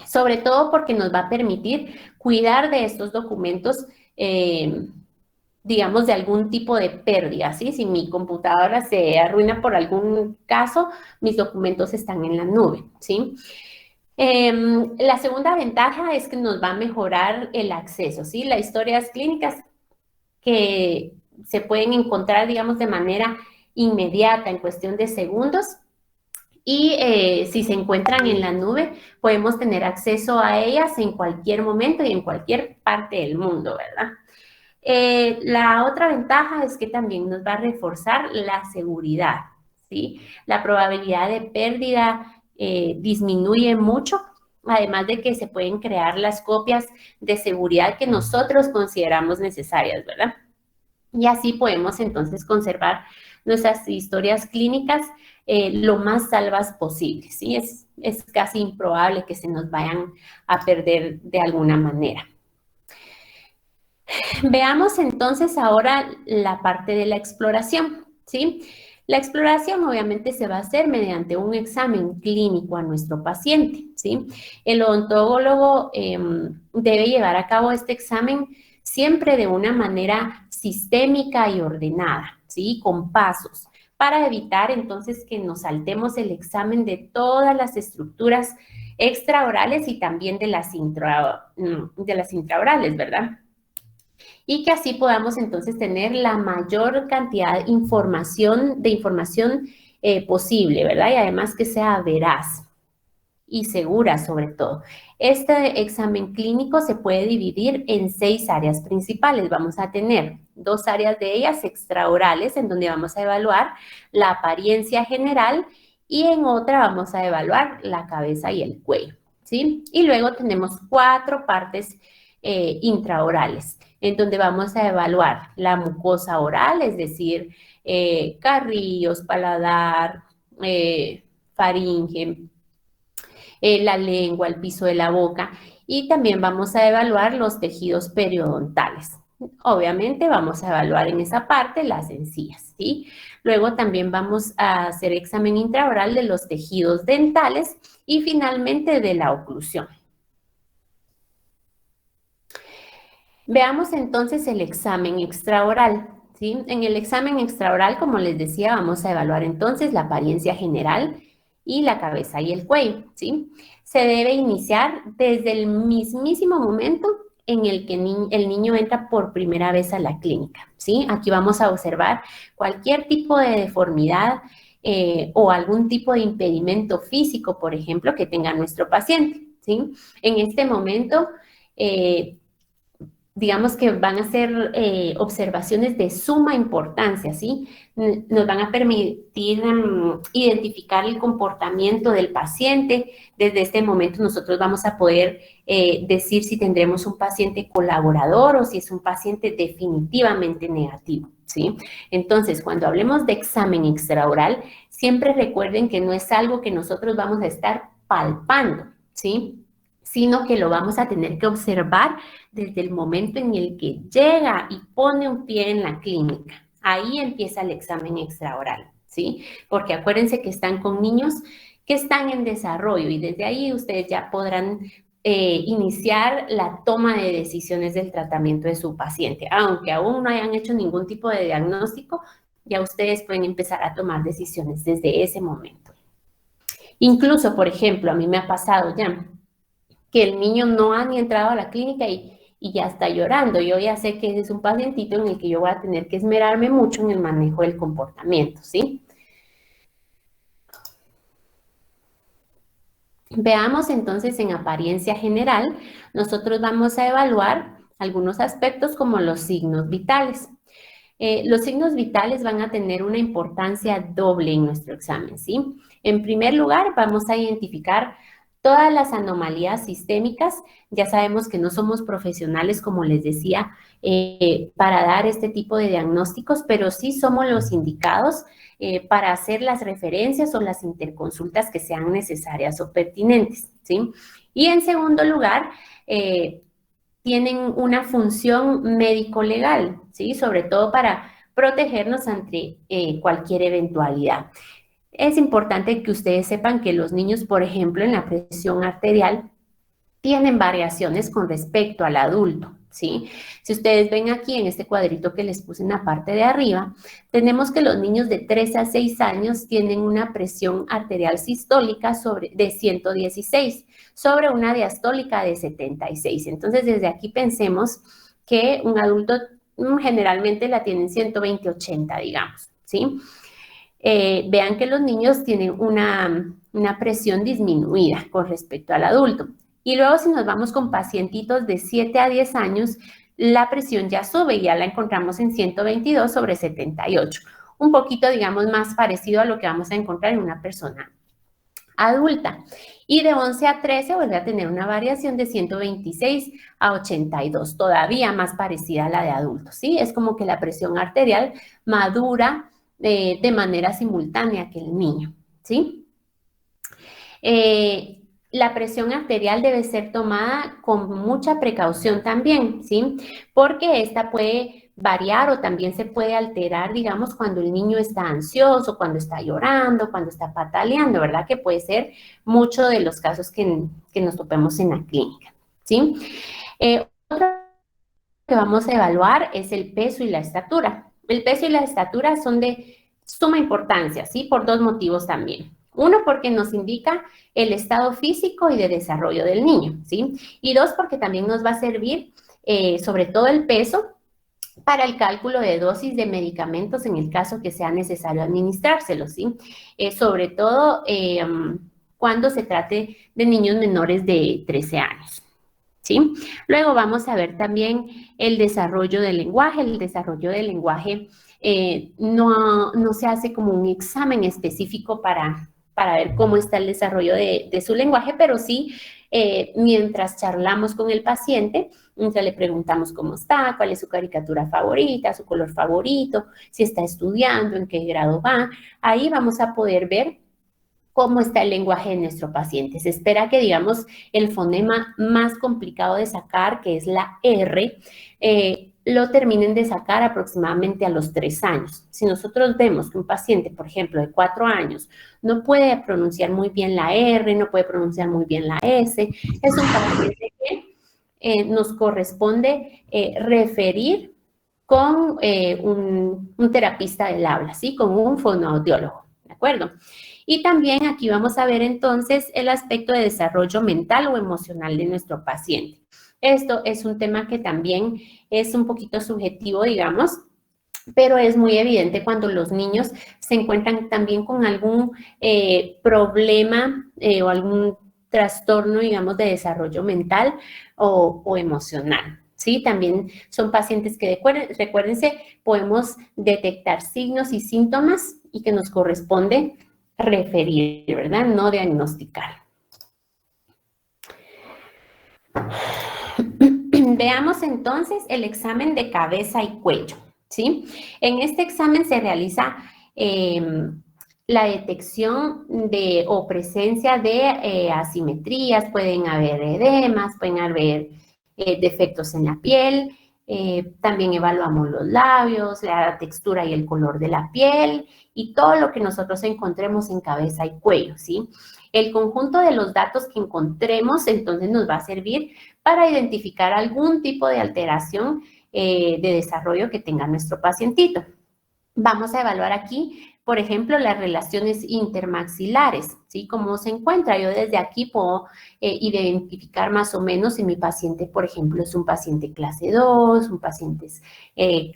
S1: Sobre todo porque nos va a permitir cuidar de estos documentos, digamos, de algún tipo de pérdida, ¿sí? Si mi computadora se arruina por algún caso, mis documentos están en la nube, ¿sí? La segunda ventaja es que nos va a mejorar el acceso, ¿sí? Las historias clínicas que se pueden encontrar, digamos, de manera inmediata, en cuestión de segundos, y si se encuentran en la nube, podemos tener acceso a ellas en cualquier momento y en cualquier parte del mundo, ¿verdad? La otra ventaja es que también nos va a reforzar la seguridad, ¿sí? La probabilidad de pérdida disminuye mucho, además de que se pueden crear las copias de seguridad que nosotros consideramos necesarias, ¿verdad? Y así podemos entonces conservar nuestras historias clínicas lo más salvas posible, ¿sí? Es casi improbable que se nos vayan a perder de alguna manera. Veamos entonces ahora la parte de la exploración, ¿sí? La exploración obviamente se va a hacer mediante un examen clínico a nuestro paciente, ¿sí? El odontólogo debe llevar a cabo este examen siempre de una manera sistémica y ordenada, ¿sí? Con pasos, para evitar entonces que nos saltemos el examen de todas las estructuras extraorales y también de las intraorales, ¿verdad? Y que así podamos entonces tener la mayor cantidad de información posible, ¿verdad? Y además que sea veraz y segura sobre todo. Este examen clínico se puede dividir en 6 áreas principales. Vamos a tener 2 áreas de ellas extraorales, en donde vamos a evaluar la apariencia general, y en otra vamos a evaluar la cabeza y el cuello, ¿sí? Y luego tenemos 4 partes intraorales, en donde vamos a evaluar la mucosa oral, es decir, carrillos, paladar, faringe, la lengua, el piso de la boca, y también vamos a evaluar los tejidos periodontales. Obviamente vamos a evaluar en esa parte las encías, ¿sí? Luego también vamos a hacer examen intraoral de los tejidos dentales y finalmente de la oclusión. Veamos entonces el examen extraoral, ¿sí? En el examen extraoral, como les decía, vamos a evaluar entonces la apariencia general y la cabeza y el cuello, ¿sí? Se debe iniciar desde el mismísimo momento en el que el niño entra por primera vez a la clínica, ¿sí? Aquí vamos a observar cualquier tipo de deformidad o algún tipo de impedimento físico, por ejemplo, que tenga nuestro paciente, ¿sí? En este momento, digamos que van a ser observaciones de suma importancia, ¿sí? Nos van a permitir identificar el comportamiento del paciente. Desde este momento nosotros vamos a poder decir si tendremos un paciente colaborador o si es un paciente definitivamente negativo, ¿sí? Entonces, cuando hablemos de examen extraoral, siempre recuerden que no es algo que nosotros vamos a estar palpando, ¿sí? Sino que lo vamos a tener que observar desde el momento en el que llega y pone un pie en la clínica. Ahí empieza el examen extraoral, ¿sí? Porque acuérdense que están con niños que están en desarrollo y desde ahí ustedes ya podrán iniciar la toma de decisiones del tratamiento de su paciente. Aunque aún no hayan hecho ningún tipo de diagnóstico, ya ustedes pueden empezar a tomar decisiones desde ese momento. Incluso, por ejemplo, a mí me ha pasado ya que el niño no ha ni entrado a la clínica y ya está llorando. Yo ya sé que ese es un pacientito en el que yo voy a tener que esmerarme mucho en el manejo del comportamiento, ¿sí? Veamos entonces en apariencia general, nosotros vamos a evaluar algunos aspectos como los signos vitales. Los signos vitales van a tener una importancia doble en nuestro examen, ¿sí? En primer lugar, vamos a identificar todas las anomalías sistémicas. Ya sabemos que no somos profesionales, como les decía, para dar este tipo de diagnósticos, pero sí somos los indicados para hacer las referencias o las interconsultas que sean necesarias o pertinentes, ¿sí? Y en segundo lugar, tienen una función médico-legal, ¿sí? Sobre todo para protegernos ante cualquier eventualidad. Es importante que ustedes sepan que los niños, por ejemplo, en la presión arterial, tienen variaciones con respecto al adulto, ¿sí? Si ustedes ven aquí en este cuadrito que les puse en la parte de arriba, tenemos que los niños de 3 a 6 años tienen una presión arterial sistólica de 116 sobre una diastólica de 76. Entonces, desde aquí pensemos que un adulto generalmente la tienen 120-80, digamos, ¿sí? Vean que los niños tienen una presión disminuida con respecto al adulto. Y luego si nos vamos con pacientitos de 7 a 10 años, la presión ya sube y ya la encontramos en 122 sobre 78. Un poquito, digamos, más parecido a lo que vamos a encontrar en una persona adulta. Y de 11 a 13 vuelve a tener una variación de 126 a 82, todavía más parecida a la de adultos, ¿sí? Es como que la presión arterial madura de manera simultánea que el niño, ¿sí? La presión arterial debe ser tomada con mucha precaución también, ¿sí? Porque esta puede variar o también se puede alterar, digamos, cuando el niño está ansioso, cuando está llorando, cuando está pataleando, ¿verdad? Que puede ser mucho de los casos que nos topemos en la clínica, ¿sí? Otro que vamos a evaluar es el peso y la estatura. El peso y la estatura son de suma importancia, ¿sí? Por dos motivos también. Uno, porque nos indica el estado físico y de desarrollo del niño, ¿sí? Y dos, porque también nos va a servir, sobre todo el peso, para el cálculo de dosis de medicamentos en el caso que sea necesario administrárselos, ¿sí? Sobre todo cuando se trate de niños menores de 13 años. ¿Sí? Luego vamos a ver también el desarrollo del lenguaje. El desarrollo del lenguaje no se hace como un examen específico para ver cómo está el desarrollo de su lenguaje, pero sí, mientras charlamos con el paciente, mientras le preguntamos cómo está, cuál es su caricatura favorita, su color favorito, si está estudiando, en qué grado va, ahí vamos a poder ver cómo está el lenguaje de nuestro paciente. Se espera que, digamos, el fonema más complicado de sacar, que es la R, lo terminen de sacar aproximadamente a los 3 años. Si nosotros vemos que un paciente, por ejemplo, de 4 años, no puede pronunciar muy bien la R, no puede pronunciar muy bien la S, es un paciente que nos corresponde referir con un terapista del habla, ¿sí? Con un fonoaudiólogo, ¿de acuerdo? Y también aquí vamos a ver entonces el aspecto de desarrollo mental o emocional de nuestro paciente. Esto es un tema que también es un poquito subjetivo, digamos, pero es muy evidente cuando los niños se encuentran también con algún problema o algún trastorno, digamos, de desarrollo mental o emocional. ¿Sí? También son pacientes que, recuérdense, podemos detectar signos y síntomas y que nos corresponde referir, ¿verdad? No diagnosticar. Veamos entonces el examen de cabeza y cuello, ¿sí? En este examen se realiza la detección de o presencia de asimetrías, pueden haber edemas, pueden haber defectos en la piel, También evaluamos los labios, la textura y el color de la piel y todo lo que nosotros encontremos en cabeza y cuello, ¿sí? El conjunto de los datos que encontremos entonces nos va a servir para identificar algún tipo de alteración de desarrollo que tenga nuestro pacientito. Vamos a evaluar aquí, por ejemplo, las relaciones intermaxilares, ¿sí? ¿Cómo se encuentra? Yo desde aquí puedo identificar más o menos si mi paciente, por ejemplo, es un paciente clase 2, un paciente es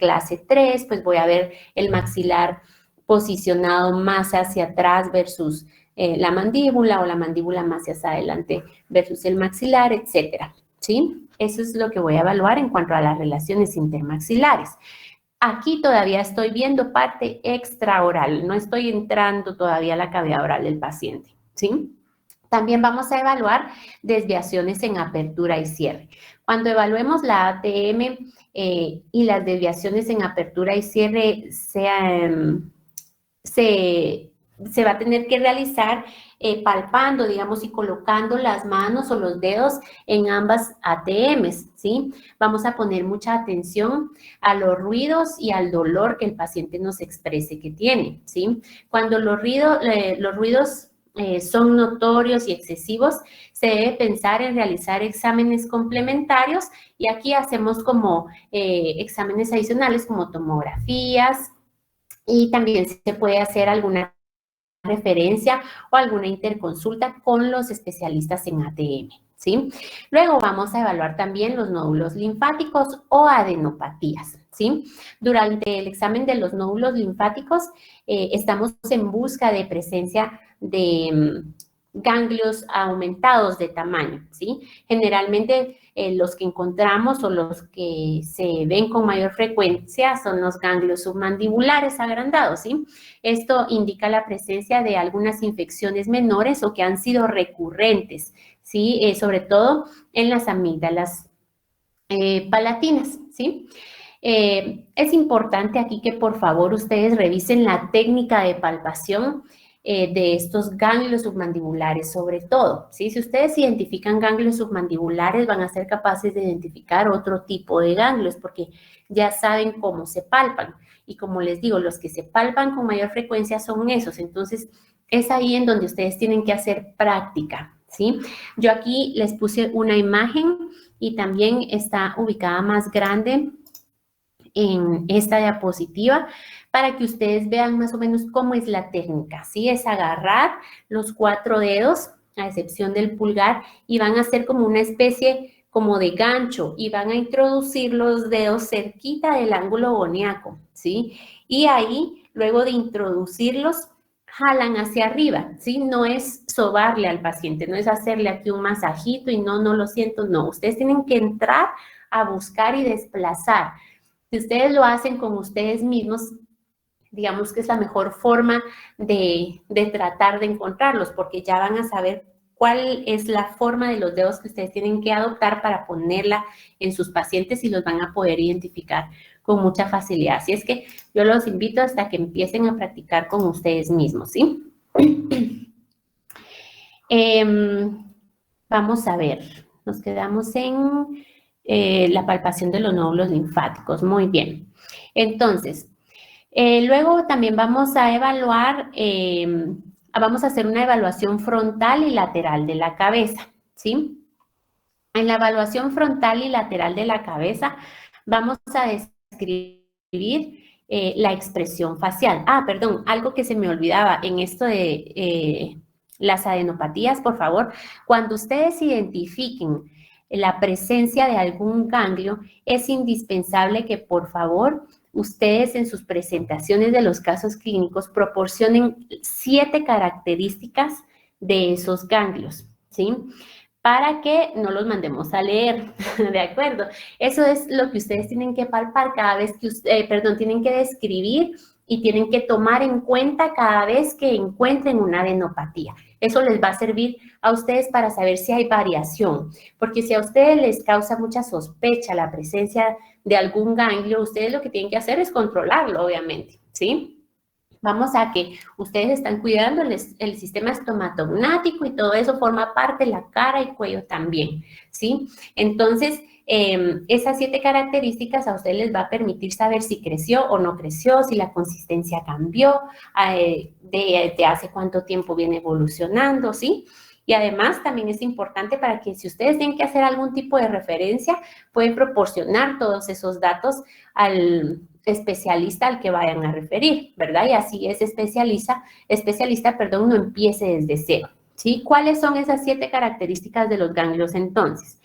S1: clase 3, pues voy a ver el maxilar posicionado más hacia atrás versus la mandíbula o la mandíbula más hacia adelante versus el maxilar, etcétera, ¿sí? Eso es lo que voy a evaluar en cuanto a las relaciones intermaxilares. Aquí todavía estoy viendo parte extraoral, no estoy entrando todavía a la cavidad oral del paciente, ¿sí? También vamos a evaluar desviaciones en apertura y cierre. Cuando evaluemos la ATM y las desviaciones en apertura y cierre se va a tener que realizar palpando, digamos, y colocando las manos o los dedos en ambas ATMs, ¿sí? Vamos a poner mucha atención a los ruidos y al dolor que el paciente nos exprese que tiene, ¿sí? Cuando los ruidos son notorios y excesivos, se debe pensar en realizar exámenes complementarios y aquí hacemos como exámenes adicionales como tomografías y también se puede hacer alguna referencia o alguna interconsulta con los especialistas en ATM, ¿sí? Luego vamos a evaluar también los nódulos linfáticos o adenopatías, ¿sí? Durante el examen de los nódulos linfáticos estamos en busca de presencia de ganglios aumentados de tamaño, ¿sí? Generalmente los que encontramos o los que se ven con mayor frecuencia son los ganglios submandibulares agrandados, ¿sí? Esto indica la presencia de algunas infecciones menores o que han sido recurrentes, ¿sí? Sobre todo en las amígdalas palatinas, ¿sí? Es importante aquí que por favor ustedes revisen la técnica de palpación de estos ganglios submandibulares sobre todo, ¿sí? Si ustedes identifican ganglios submandibulares van a ser capaces de identificar otro tipo de ganglios porque ya saben cómo se palpan y como les digo, los que se palpan con mayor frecuencia son esos, entonces es ahí en donde ustedes tienen que hacer práctica, ¿sí? Yo aquí les puse una imagen y también está ubicada más grande en esta diapositiva para que ustedes vean más o menos cómo es la técnica, ¿sí? Es agarrar los 4 dedos, a excepción del pulgar, y van a hacer como una especie como de gancho y van a introducir los dedos cerquita del ángulo boniaco, ¿sí? Y ahí, luego de introducirlos, jalan hacia arriba, ¿sí? No es sobarle al paciente, no es hacerle aquí un masajito y no lo siento, no. Ustedes tienen que entrar a buscar y desplazar. Si ustedes lo hacen con ustedes mismos, digamos que es la mejor forma de tratar de encontrarlos, porque ya van a saber cuál es la forma de los dedos que ustedes tienen que adoptar para ponerla en sus pacientes y los van a poder identificar con mucha facilidad. Así es que yo los invito hasta que empiecen a practicar con ustedes mismos, ¿sí? Vamos a ver, nos quedamos en la palpación de los nódulos linfáticos. Muy bien. Entonces, luego también vamos a evaluar, vamos a hacer una evaluación frontal y lateral de la cabeza, ¿sí? En la evaluación frontal y lateral de la cabeza vamos a describir la expresión facial. Ah, perdón, algo que se me olvidaba en esto de las adenopatías, por favor, cuando ustedes identifiquen la presencia de algún ganglio, es indispensable que por favor ustedes en sus presentaciones de los casos clínicos proporcionen 7 características de esos ganglios, ¿sí? Para que no los mandemos a leer, ¿de acuerdo? Eso es lo que ustedes tienen que palpar cada vez que, tienen que describir y tienen que tomar en cuenta cada vez que encuentren una adenopatía. Eso les va a servir a ustedes para saber si hay variación, porque si a ustedes les causa mucha sospecha la presencia de algún ganglio, ustedes lo que tienen que hacer es controlarlo, obviamente, ¿sí? Vamos a que ustedes están cuidando el sistema estomatognático y todo eso forma parte de la cara y cuello también, ¿sí? Entonces, esas 7 características a ustedes les va a permitir saber si creció o no creció, si la consistencia cambió, de hace cuánto tiempo viene evolucionando, ¿sí? Y además también es importante para que si ustedes tienen que hacer algún tipo de referencia, pueden proporcionar todos esos datos al especialista al que vayan a referir, ¿verdad? Y así ese especialista, no empiece desde cero, ¿sí? ¿Cuáles son esas 7 características de los ganglios entonces?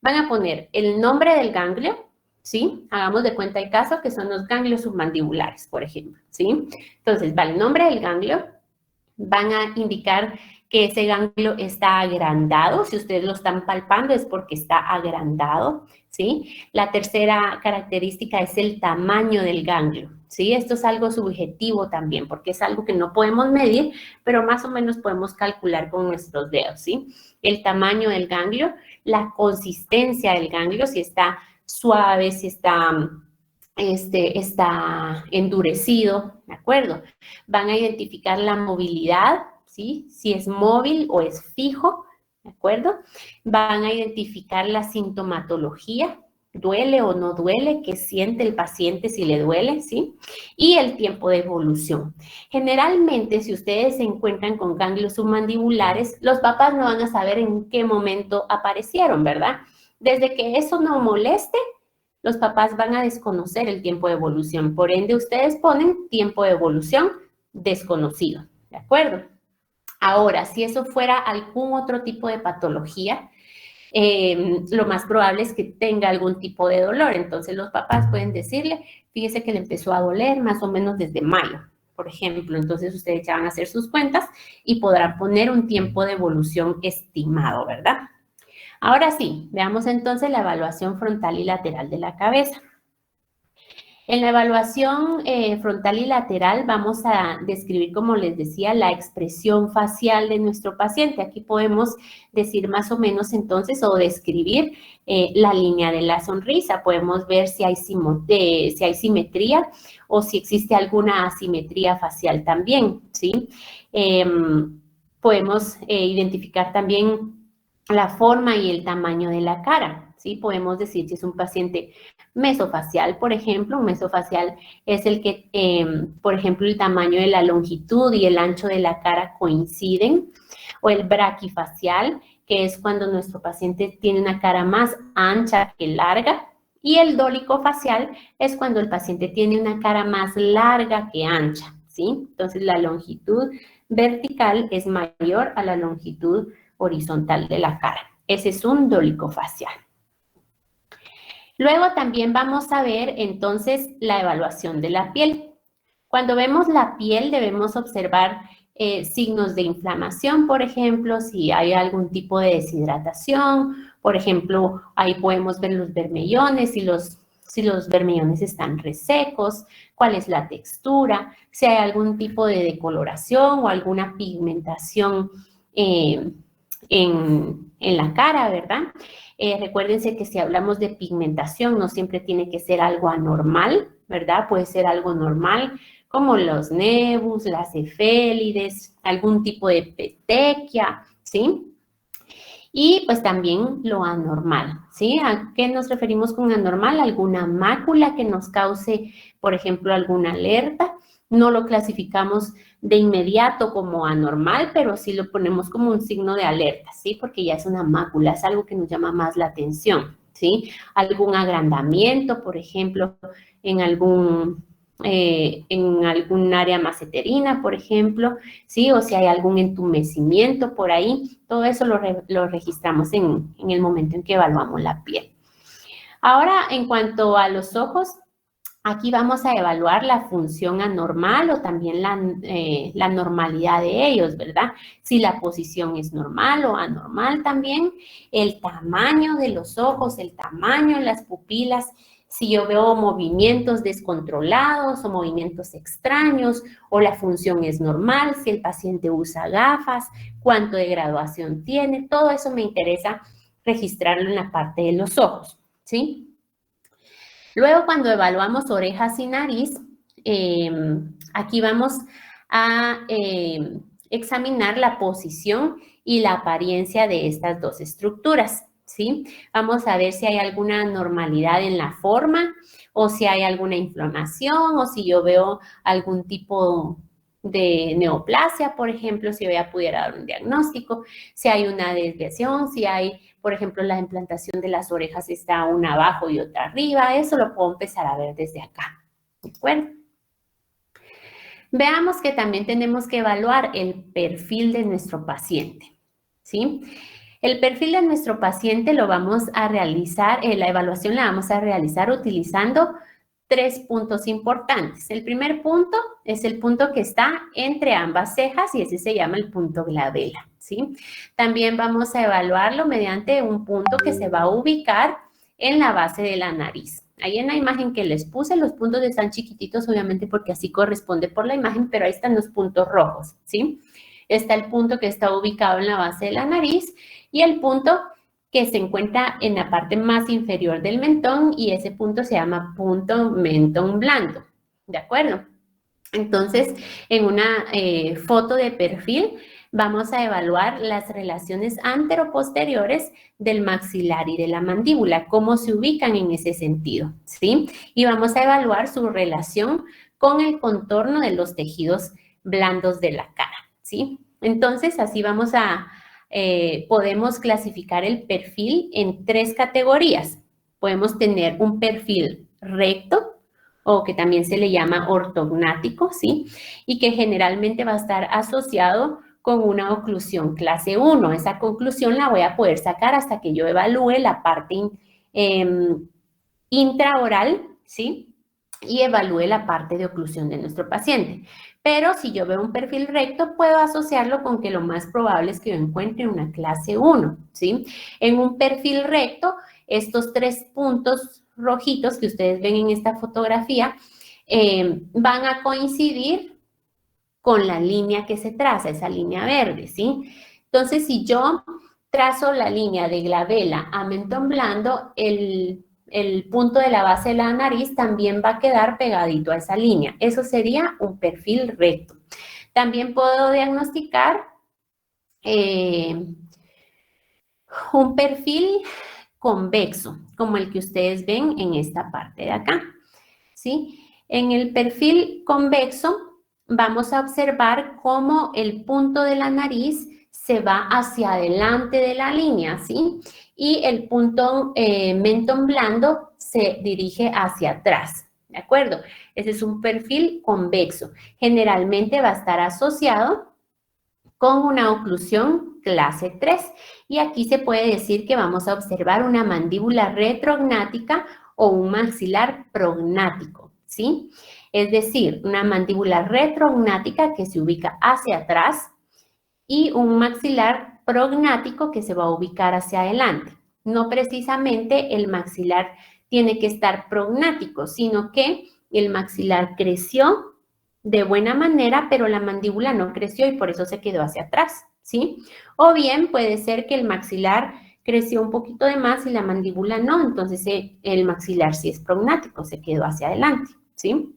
S1: Van a poner el nombre del ganglio, ¿sí? Hagamos de cuenta el caso que son los ganglios submandibulares, por ejemplo, ¿sí? Entonces, va el nombre del ganglio, van a indicar que ese ganglio está agrandado. Si ustedes lo están palpando es porque está agrandado, ¿sí? La tercera característica es el tamaño del ganglio, ¿sí? Esto es algo subjetivo también, porque es algo que no podemos medir, pero más o menos podemos calcular con nuestros dedos, ¿sí? El tamaño del ganglio, la consistencia del ganglio, si está suave, si está endurecido, ¿de acuerdo? Van a identificar la movilidad, ¿sí? Si es móvil o es fijo, ¿de acuerdo? Van a identificar la sintomatología, duele o no duele, qué siente el paciente si le duele, ¿sí? Y el tiempo de evolución. Generalmente, si ustedes se encuentran con ganglios submandibulares, los papás no van a saber en qué momento aparecieron, ¿verdad? Desde que eso no moleste, los papás van a desconocer el tiempo de evolución. Por ende, ustedes ponen tiempo de evolución desconocido, ¿de acuerdo? Ahora, si eso fuera algún otro tipo de patología, lo más probable es que tenga algún tipo de dolor. Entonces, los papás pueden decirle, fíjese que le empezó a doler más o menos desde mayo, por ejemplo. Entonces, ustedes ya van a hacer sus cuentas y podrán poner un tiempo de evolución estimado, ¿verdad? Ahora sí, veamos entonces la evaluación frontal y lateral de la cabeza. En la evaluación frontal y lateral vamos a describir, como les decía, la expresión facial de nuestro paciente. Aquí podemos decir más o menos entonces o describir la línea de la sonrisa. Podemos ver si hay simetría o si existe alguna asimetría facial también, ¿sí? Podemos identificar también la forma y el tamaño de la cara, ¿sí? Podemos decir si es un paciente mesofacial, por ejemplo. Un mesofacial es el que, por ejemplo, el tamaño de la longitud y el ancho de la cara coinciden. O el braquifacial, que es cuando nuestro paciente tiene una cara más ancha que larga. Y el dolicofacial es cuando el paciente tiene una cara más larga que ancha, ¿sí? Entonces, la longitud vertical es mayor a la longitud horizontal de la cara. Ese es un dolicofacial. Luego también vamos a ver entonces la evaluación de la piel. Cuando vemos la piel debemos observar signos de inflamación, por ejemplo, si hay algún tipo de deshidratación. Por ejemplo, ahí podemos ver los bermellones, si los bermellones están resecos, cuál es la textura, si hay algún tipo de decoloración o alguna pigmentación en la cara, ¿verdad? Recuérdense que si hablamos de pigmentación, no siempre tiene que ser algo anormal, ¿verdad? Puede ser algo normal, como los nebus, las cefélides, algún tipo de petequia, ¿sí? Y pues también lo anormal, ¿sí? ¿A qué nos referimos con anormal? Alguna mácula que nos cause, por ejemplo, alguna alerta. No lo clasificamos de inmediato como anormal, pero sí lo ponemos como un signo de alerta, ¿sí? Porque ya es una mácula, es algo que nos llama más la atención, ¿sí? Algún agrandamiento, por ejemplo, en algún área maceterina, por ejemplo, ¿sí? O si hay algún entumecimiento por ahí, todo eso lo registramos en el momento en que evaluamos la piel. Ahora, en cuanto a los ojos, aquí vamos a evaluar la función anormal o también la normalidad de ellos, ¿verdad? Si la posición es normal o anormal también, el tamaño de los ojos, el tamaño de las pupilas, si yo veo movimientos descontrolados o movimientos extraños, o la función es normal, si el paciente usa gafas, cuánto de graduación tiene, todo eso me interesa registrarlo en la parte de los ojos, ¿sí? Luego, cuando evaluamos orejas y nariz, aquí vamos a examinar la posición y la apariencia de estas dos estructuras, ¿sí? Vamos a ver si hay alguna normalidad en la forma o si hay alguna inflamación o si yo veo algún tipo de neoplasia, por ejemplo, si yo ya pudiera dar un diagnóstico, si hay una desviación, si hay, por ejemplo, la implantación de las orejas está una abajo y otra arriba, eso lo puedo empezar a ver desde acá, ¿de acuerdo? Veamos que también tenemos que evaluar el perfil de nuestro paciente, ¿sí? El perfil de nuestro paciente lo vamos a realizar, la evaluación la vamos a realizar utilizando 3 puntos importantes. El primer punto es el punto que está entre ambas cejas y ese se llama el punto glabela, ¿sí? También vamos a evaluarlo mediante un punto que se va a ubicar en la base de la nariz. Ahí en la imagen que les puse, los puntos están chiquititos, obviamente porque así corresponde por la imagen, pero ahí están los puntos rojos, ¿sí? Está el punto que está ubicado en la base de la nariz y el punto que se encuentra en la parte más inferior del mentón y ese punto se llama punto mentón blando, ¿de acuerdo? Entonces, en una foto de perfil, vamos a evaluar las relaciones anteroposteriores del maxilar y de la mandíbula, cómo se ubican en ese sentido, ¿sí? Y vamos a evaluar su relación con el contorno de los tejidos blandos de la cara, ¿sí? Entonces, así vamos a, podemos clasificar el perfil en 3 categorías. Podemos tener un perfil recto, o que también se le llama ortognático, ¿sí? Y que generalmente va a estar asociado con una oclusión clase 1. Esa conclusión la voy a poder sacar hasta que yo evalúe la parte intraoral, ¿sí? Y evalúe la parte de oclusión de nuestro paciente. Pero si yo veo un perfil recto, puedo asociarlo con que lo más probable es que yo encuentre una clase 1, ¿sí? En un perfil recto, estos 3 puntos rojitos que ustedes ven en esta fotografía van a coincidir con la línea que se traza, esa línea verde, ¿sí? Entonces, si yo trazo la línea de glabela a mentón blando, el punto de la base de la nariz también va a quedar pegadito a esa línea. Eso sería un perfil recto. También puedo diagnosticar un perfil convexo, como el que ustedes ven en esta parte de acá, ¿sí? En el perfil convexo vamos a observar cómo el punto de la nariz se va hacia adelante de la línea, ¿sí? Y el punto mentón blando se dirige hacia atrás, ¿de acuerdo? Ese es un perfil convexo. Generalmente va a estar asociado con una oclusión clase 3. Y aquí se puede decir que vamos a observar una mandíbula retrognática o un maxilar prognático, ¿sí? Es decir, una mandíbula retrognática que se ubica hacia atrás y un maxilar prognático que se va a ubicar hacia adelante. No precisamente el maxilar tiene que estar prognático, sino que el maxilar creció de buena manera, pero la mandíbula no creció y por eso se quedó hacia atrás, ¿sí? O bien puede ser que el maxilar creció un poquito de más y la mandíbula no, entonces el maxilar sí es prognático, se quedó hacia adelante, ¿sí?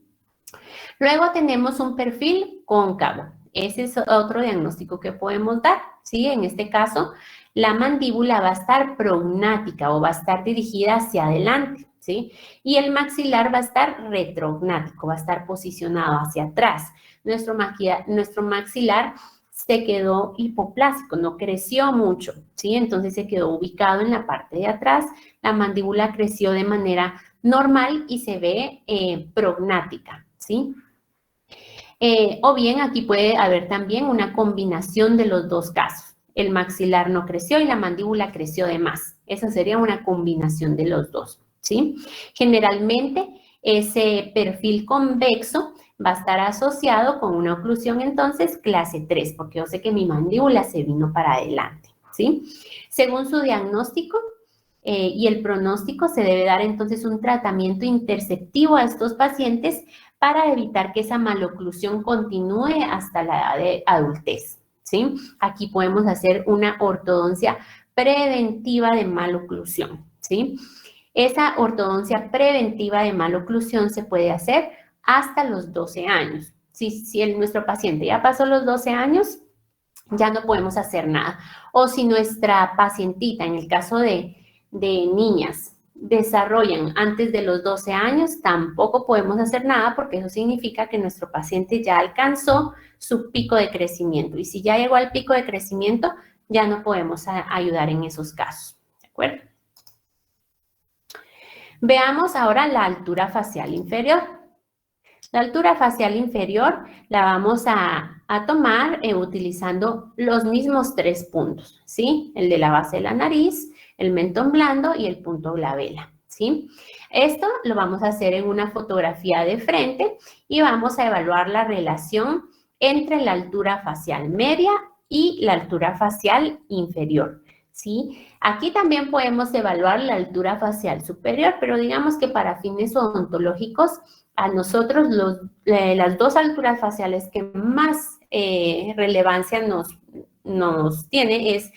S1: Luego tenemos un perfil cóncavo. Ese es otro diagnóstico que podemos dar, ¿sí? En este caso, la mandíbula va a estar prognática o va a estar dirigida hacia adelante, ¿sí? Y el maxilar va a estar retrognático, va a estar posicionado hacia atrás. Nuestro maxilar se quedó hipoplásico, no creció mucho, ¿sí? Entonces se quedó ubicado en la parte de atrás. La mandíbula creció de manera normal y se ve prognática, ¿sí? O bien aquí puede haber también una combinación de los dos casos. El maxilar no creció y la mandíbula creció de más. Esa sería una combinación de los dos, ¿sí? Generalmente ese perfil convexo va a estar asociado con una oclusión entonces clase 3, porque yo sé que mi mandíbula se vino para adelante, ¿sí? Según su diagnóstico y el pronóstico, se debe dar entonces un tratamiento interceptivo a estos pacientes para evitar que esa maloclusión continúe hasta la edad de adultez, ¿sí? Aquí podemos hacer una ortodoncia preventiva de maloclusión, ¿sí? Esa ortodoncia preventiva de maloclusión se puede hacer hasta los 12 años. Si nuestro paciente ya pasó los 12 años, ya no podemos hacer nada. O si nuestra pacientita, en el caso de niñas, desarrollan antes de los 12 años, tampoco podemos hacer nada porque eso significa que nuestro paciente ya alcanzó su pico de crecimiento. Y si ya llegó al pico de crecimiento, ya no podemos ayudar en esos casos. ¿De acuerdo? Veamos ahora la altura facial inferior. La altura facial inferior la vamos a tomar utilizando los mismos 3 puntos, ¿sí? El de la base de la nariz, el mentón blando y el punto glabela, ¿sí? Esto lo vamos a hacer en una fotografía de frente y vamos a evaluar la relación entre la altura facial media y la altura facial inferior, ¿sí? Aquí también podemos evaluar la altura facial superior, pero digamos que para fines odontológicos, a nosotros las 2 alturas faciales que más relevancia nos tiene es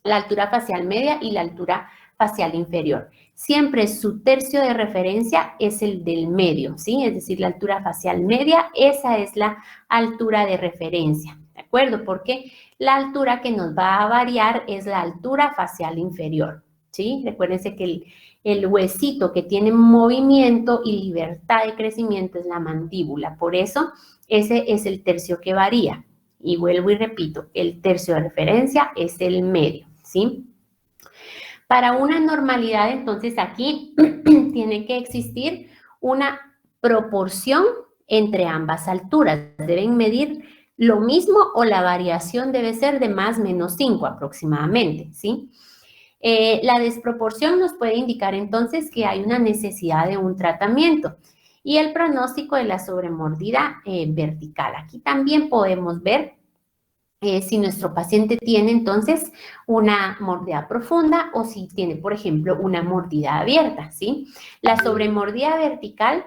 S1: la altura facial media y la altura facial inferior. Siempre su tercio de referencia es el del medio, ¿sí? Es decir, la altura facial media, esa es la altura de referencia, ¿de acuerdo? Porque la altura que nos va a variar es la altura facial inferior, ¿sí? Recuérdense que el huesito que tiene movimiento y libertad de crecimiento es la mandíbula. Por eso, ese es el tercio que varía. Y vuelvo y repito, el tercio de referencia es el medio, ¿sí? Para una normalidad, entonces, aquí tiene que existir una proporción entre ambas alturas. Deben medir lo mismo o la variación debe ser de más o menos 5 aproximadamente, ¿sí? La desproporción nos puede indicar entonces que hay una necesidad de un tratamiento y el pronóstico de la sobremordida vertical. Aquí también podemos ver si nuestro paciente tiene entonces una mordida profunda o si tiene, por ejemplo, una mordida abierta, ¿sí? La sobremordida vertical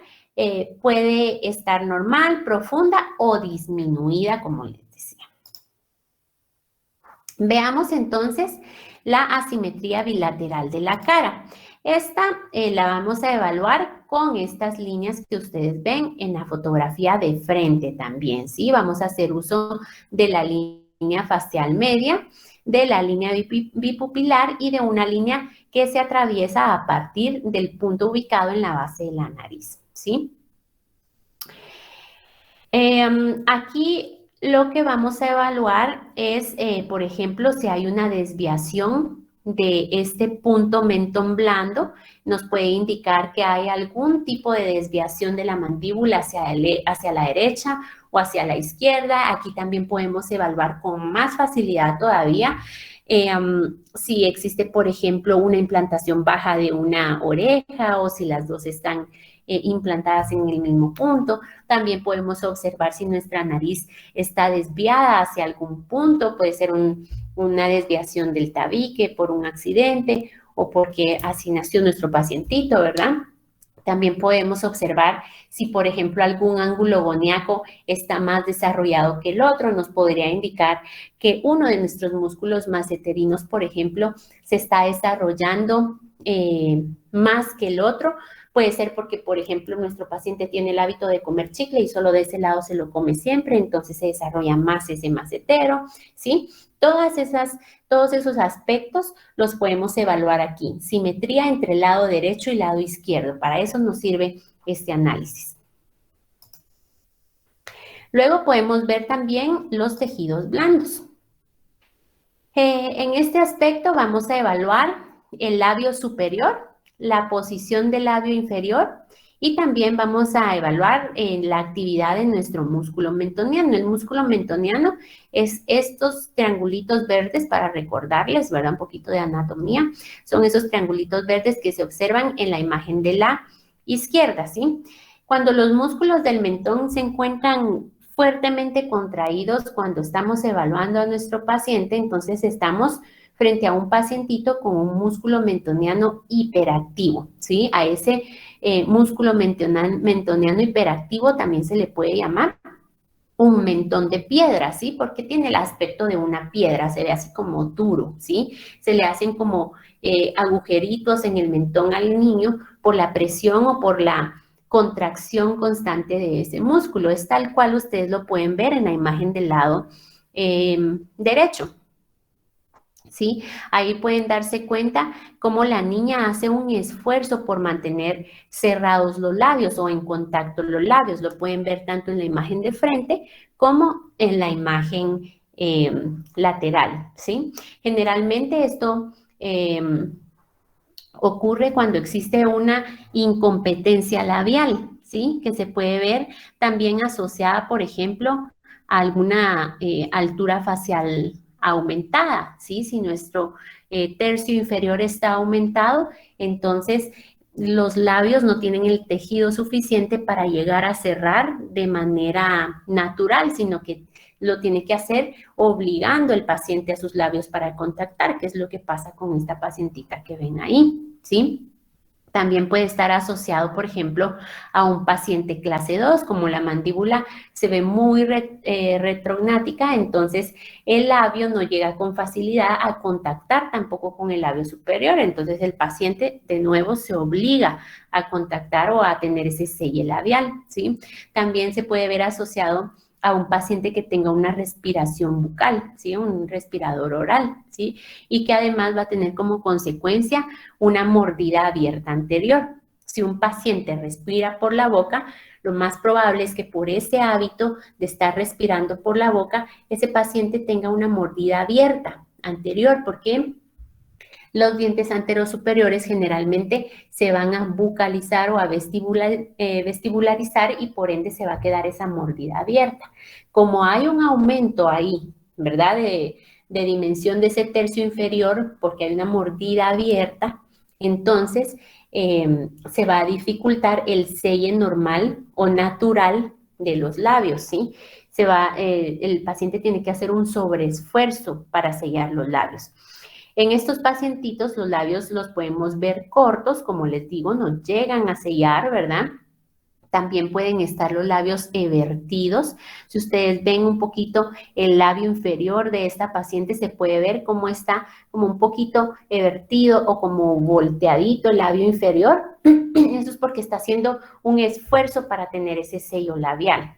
S1: puede estar normal, profunda o disminuida, como les decía. Veamos entonces la asimetría bilateral de la cara. Esta la vamos a evaluar con estas líneas que ustedes ven en la fotografía de frente también, ¿sí? Vamos a hacer uso de la línea facial media, de la línea bipupilar y de una línea que se atraviesa a partir del punto ubicado en la base de la nariz, ¿sí? Aquí lo que vamos a evaluar es, por ejemplo, si hay una desviación de este punto mentón blando, nos puede indicar que hay algún tipo de desviación de la mandíbula hacia la derecha o hacia la izquierda. Aquí también podemos evaluar con más facilidad todavía si existe, por ejemplo, una implantación baja de una oreja o si las dos están implantadas en el mismo punto. También podemos observar si nuestra nariz está desviada hacia algún punto, puede ser una desviación del tabique por un accidente o porque así nació nuestro pacientito, ¿verdad? También podemos observar si, por ejemplo, algún ángulo goniaco está más desarrollado que el otro, nos podría indicar que uno de nuestros músculos masseterinos, por ejemplo, se está desarrollando más que el otro. Puede ser porque, por ejemplo, nuestro paciente tiene el hábito de comer chicle y solo de ese lado se lo come siempre, entonces se desarrolla más ese macetero, ¿sí? Todos esos aspectos los podemos evaluar aquí. Simetría entre el lado derecho y lado izquierdo. Para eso nos sirve este análisis. Luego podemos ver también los tejidos blandos. En este aspecto vamos a evaluar el labio superior, la posición del labio inferior y también vamos a evaluar la actividad de nuestro músculo mentoniano. El músculo mentoniano es estos triangulitos verdes, para recordarles, ¿verdad? Un poquito de anatomía. Son esos triangulitos verdes que se observan en la imagen de la izquierda, ¿sí? Cuando los músculos del mentón se encuentran fuertemente contraídos cuando estamos evaluando a nuestro paciente, entonces estamos frente a un pacientito con un músculo mentoniano hiperactivo, ¿sí? A ese músculo mentoniano hiperactivo también se le puede llamar un mentón de piedra, ¿sí? Porque tiene el aspecto de una piedra, se ve así como duro, ¿sí? Se le hacen como agujeritos en el mentón al niño por la presión o por la contracción constante de ese músculo. Es tal cual ustedes lo pueden ver en la imagen del lado derecho. ¿Sí? Ahí pueden darse cuenta cómo la niña hace un esfuerzo por mantener cerrados los labios o en contacto los labios. Lo pueden ver tanto en la imagen de frente como en la imagen lateral, ¿sí? Generalmente esto ocurre cuando existe una incompetencia labial, ¿sí? Que se puede ver también asociada, por ejemplo, a alguna altura facial aumentada, ¿sí? Si nuestro tercio inferior está aumentado, entonces los labios no tienen el tejido suficiente para llegar a cerrar de manera natural, sino que lo tiene que hacer obligando al paciente a sus labios para contactar, que es lo que pasa con esta pacientita que ven ahí, ¿sí? También puede estar asociado, por ejemplo, a un paciente clase 2, como la mandíbula se ve muy retrognática, entonces el labio no llega con facilidad a contactar tampoco con el labio superior, entonces el paciente de nuevo se obliga a contactar o a tener ese selle labial, ¿sí? También se puede ver asociado a un paciente que tenga una respiración bucal, ¿sí? Un respirador oral, ¿sí? Y que además va a tener como consecuencia una mordida abierta anterior. Si un paciente respira por la boca, lo más probable es que por ese hábito de estar respirando por la boca, ese paciente tenga una mordida abierta anterior, porque los dientes anterosuperiores generalmente se van a bucalizar o a vestibularizar y por ende se va a quedar esa mordida abierta. Como hay un aumento ahí, ¿verdad? De dimensión de ese tercio inferior porque hay una mordida abierta, entonces se va a dificultar el selle normal o natural de los labios, ¿sí? El paciente tiene que hacer un sobreesfuerzo para sellar los labios. En estos pacientitos los labios los podemos ver cortos, como les digo, no llegan a sellar, ¿verdad? También pueden estar los labios evertidos. Si ustedes ven un poquito el labio inferior de esta paciente, se puede ver cómo está como un poquito evertido o como volteadito el labio inferior. Eso es porque está haciendo un esfuerzo para tener ese sello labial,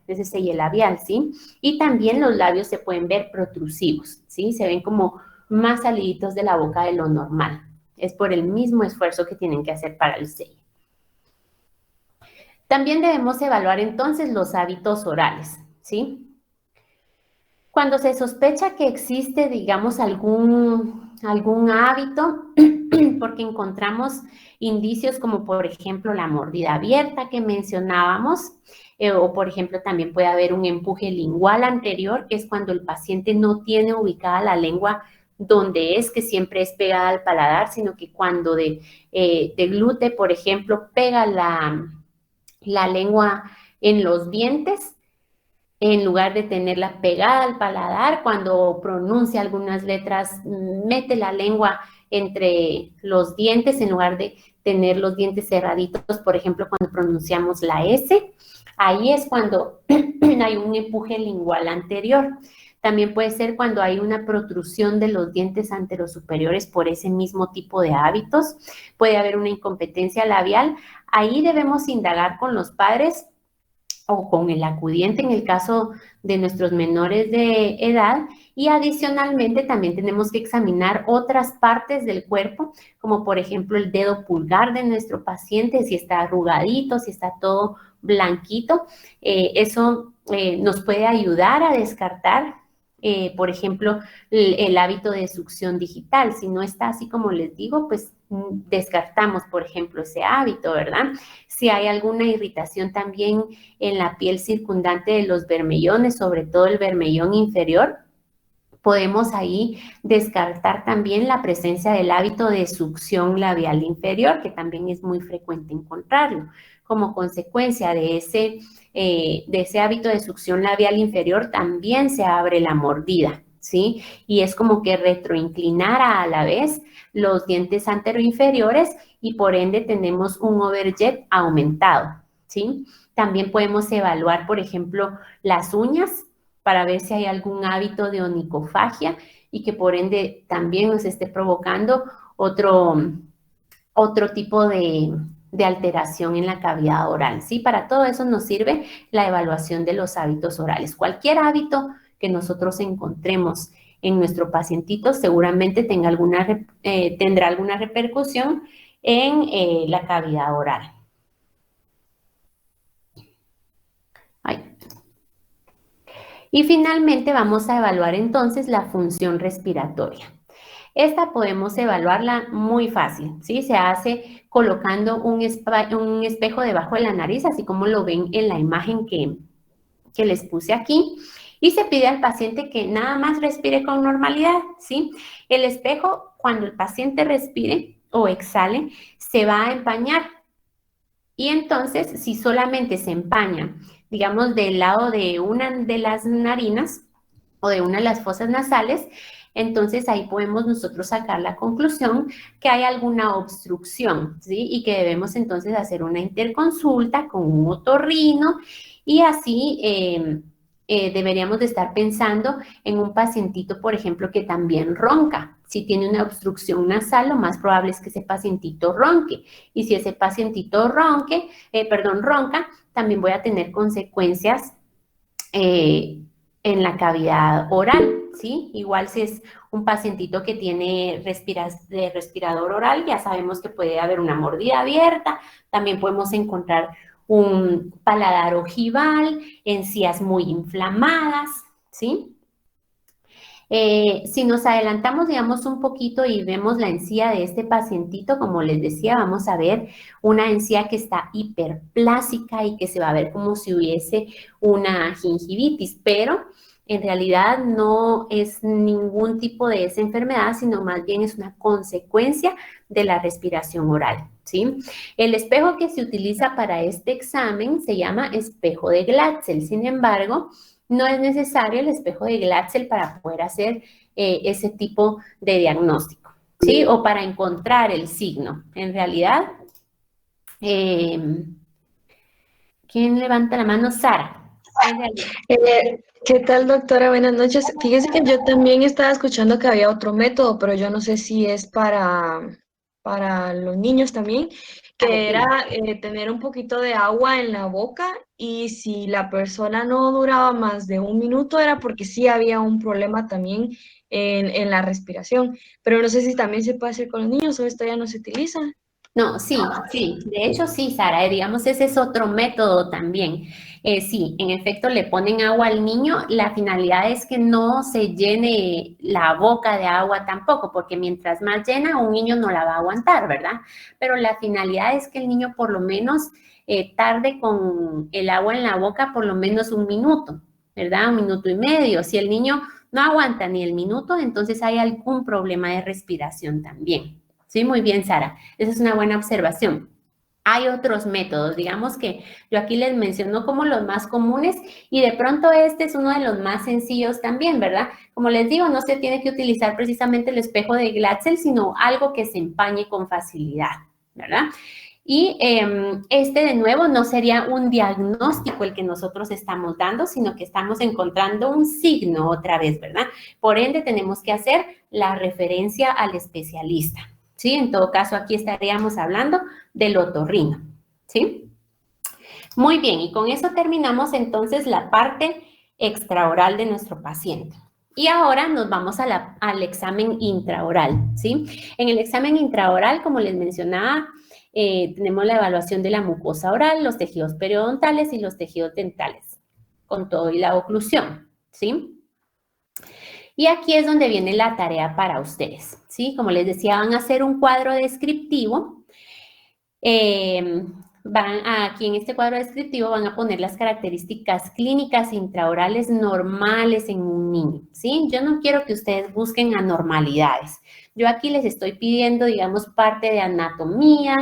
S1: ¿sí? Y también los labios se pueden ver protrusivos, ¿sí? Se ven como más saliditos de la boca de lo normal. Es por el mismo esfuerzo que tienen que hacer para el sello. También debemos evaluar entonces los hábitos orales, ¿sí? Cuando se sospecha que existe, digamos, algún hábito, porque encontramos indicios como, por ejemplo, la mordida abierta que mencionábamos, o, por ejemplo, también puede haber un empuje lingual anterior, que es cuando el paciente no tiene ubicada la lengua donde es, que siempre es pegada al paladar, sino que cuando deglute, por ejemplo, pega la lengua en los dientes, en lugar de tenerla pegada al paladar, cuando pronuncia algunas letras, mete la lengua entre los dientes en lugar de tener los dientes cerraditos, por ejemplo, cuando pronunciamos la S, ahí es cuando hay un empuje lingual anterior. También puede ser cuando hay una protrusión de los dientes anterosuperiores por ese mismo tipo de hábitos. Puede haber una incompetencia labial. Ahí debemos indagar con los padres o con el acudiente en el caso de nuestros menores de edad, y adicionalmente también tenemos que examinar otras partes del cuerpo, como por ejemplo el dedo pulgar de nuestro paciente, si está arrugadito, si está todo blanquito. Eso nos puede ayudar a descartar, por ejemplo, el hábito de succión digital. Si no está así como les digo, pues descartamos, por ejemplo, ese hábito, ¿verdad? Si hay alguna irritación también en la piel circundante de los bermellones, sobre todo el bermellón inferior, podemos ahí descartar también la presencia del hábito de succión labial inferior, que también es muy frecuente encontrarlo. Como consecuencia de ese hábito de succión labial inferior, también se abre la mordida, ¿sí? Y es como que retroinclinar a la vez los dientes anteroinferiores y por ende tenemos un overjet aumentado, ¿sí? También podemos evaluar, por ejemplo, las uñas para ver si hay algún hábito de onicofagia y que por ende también nos esté provocando otro tipo de de alteración en la cavidad oral, ¿sí? Para todo eso nos sirve la evaluación de los hábitos orales. Cualquier hábito que nosotros encontremos en nuestro pacientito seguramente tendrá alguna repercusión en la cavidad oral. Y finalmente vamos a evaluar entonces la función respiratoria. Esta podemos evaluarla muy fácil, ¿sí? Se hace colocando un espejo debajo de la nariz, así como lo ven en la imagen que les puse aquí. Y se pide al paciente que nada más respire con normalidad, ¿sí? El espejo, cuando el paciente respire o exhale, se va a empañar. Y entonces, si solamente se empaña, digamos, del lado de una de las narinas o de una de las fosas nasales, entonces ahí podemos nosotros sacar la conclusión que hay alguna obstrucción, ¿sí? Y que debemos entonces hacer una interconsulta con un otorrino y así deberíamos de estar pensando en un pacientito, por ejemplo, que también ronca. Si tiene una obstrucción nasal, lo más probable es que ese pacientito ronque. Y si ese pacientito ronca, también voy a tener consecuencias en la cavidad oral, ¿sí? Igual si es un pacientito que tiene respirador oral, ya sabemos que puede haber una mordida abierta, también podemos encontrar un paladar ojival, encías muy inflamadas, ¿sí? Si nos adelantamos, digamos, un poquito y vemos la encía de este pacientito, como les decía, vamos a ver una encía que está hiperplásica y que se va a ver como si hubiese una gingivitis, pero en realidad no es ningún tipo de esa enfermedad, sino más bien es una consecuencia de la respiración oral, ¿sí? El espejo que se utiliza para este examen se llama espejo de Glatzel, sin embargo, no es necesario el espejo de Glatzel para poder hacer ese tipo de diagnóstico, ¿sí? O para encontrar el signo. En realidad, ¿quién levanta la mano? Sara.
S2: ¿Qué tal, doctora? Buenas noches. Fíjese que yo también estaba escuchando que había otro método, pero yo no sé si es para los niños también,
S1: A ver,
S2: que
S1: dime.
S2: era tener un poquito de agua en la boca y si la persona no duraba más de un minuto era porque sí había un problema también en la respiración. Pero no sé si también se puede hacer con los niños o esto ya no se utiliza.
S1: No, sí, sí, de hecho sí, Sara, digamos, ese es otro método también. Sí, en efecto, le ponen agua al niño, la finalidad es que no se llene la boca de agua tampoco, porque mientras más llena, un niño no la va a aguantar, ¿verdad? Pero la finalidad es que el niño por lo menos tarde con el agua en la boca por lo menos un minuto, ¿verdad? 1 minuto y medio. Si el niño no aguanta ni el minuto, entonces hay algún problema de respiración también. Sí, muy bien, Sara. Esa es una buena observación. Hay otros métodos, digamos que yo aquí les menciono como los más comunes y de pronto este es uno de los más sencillos también, ¿verdad? Como les digo, no se tiene que utilizar precisamente el espejo de Glatzel, sino algo que se empañe con facilidad, ¿verdad? Y este de nuevo no sería un diagnóstico el que nosotros estamos dando, sino que estamos encontrando un signo otra vez, ¿verdad? Por ende tenemos que hacer la referencia al especialista. ¿Sí? En todo caso, aquí estaríamos hablando del otorrino, ¿sí? Muy bien, y con eso terminamos entonces la parte extraoral de nuestro paciente. Y ahora nos vamos al examen intraoral, ¿sí? En el examen intraoral, como les mencionaba, tenemos la evaluación de la mucosa oral, los tejidos periodontales y los tejidos dentales, con todo y la oclusión, ¿sí? Y aquí es donde viene la tarea para ustedes, ¿sí? Como les decía, van a hacer un cuadro descriptivo. Aquí en este cuadro descriptivo van a poner las características clínicas intraorales normales en un niño, ¿sí? Yo no quiero que ustedes busquen anormalidades. Yo aquí les estoy pidiendo, digamos, parte de anatomía,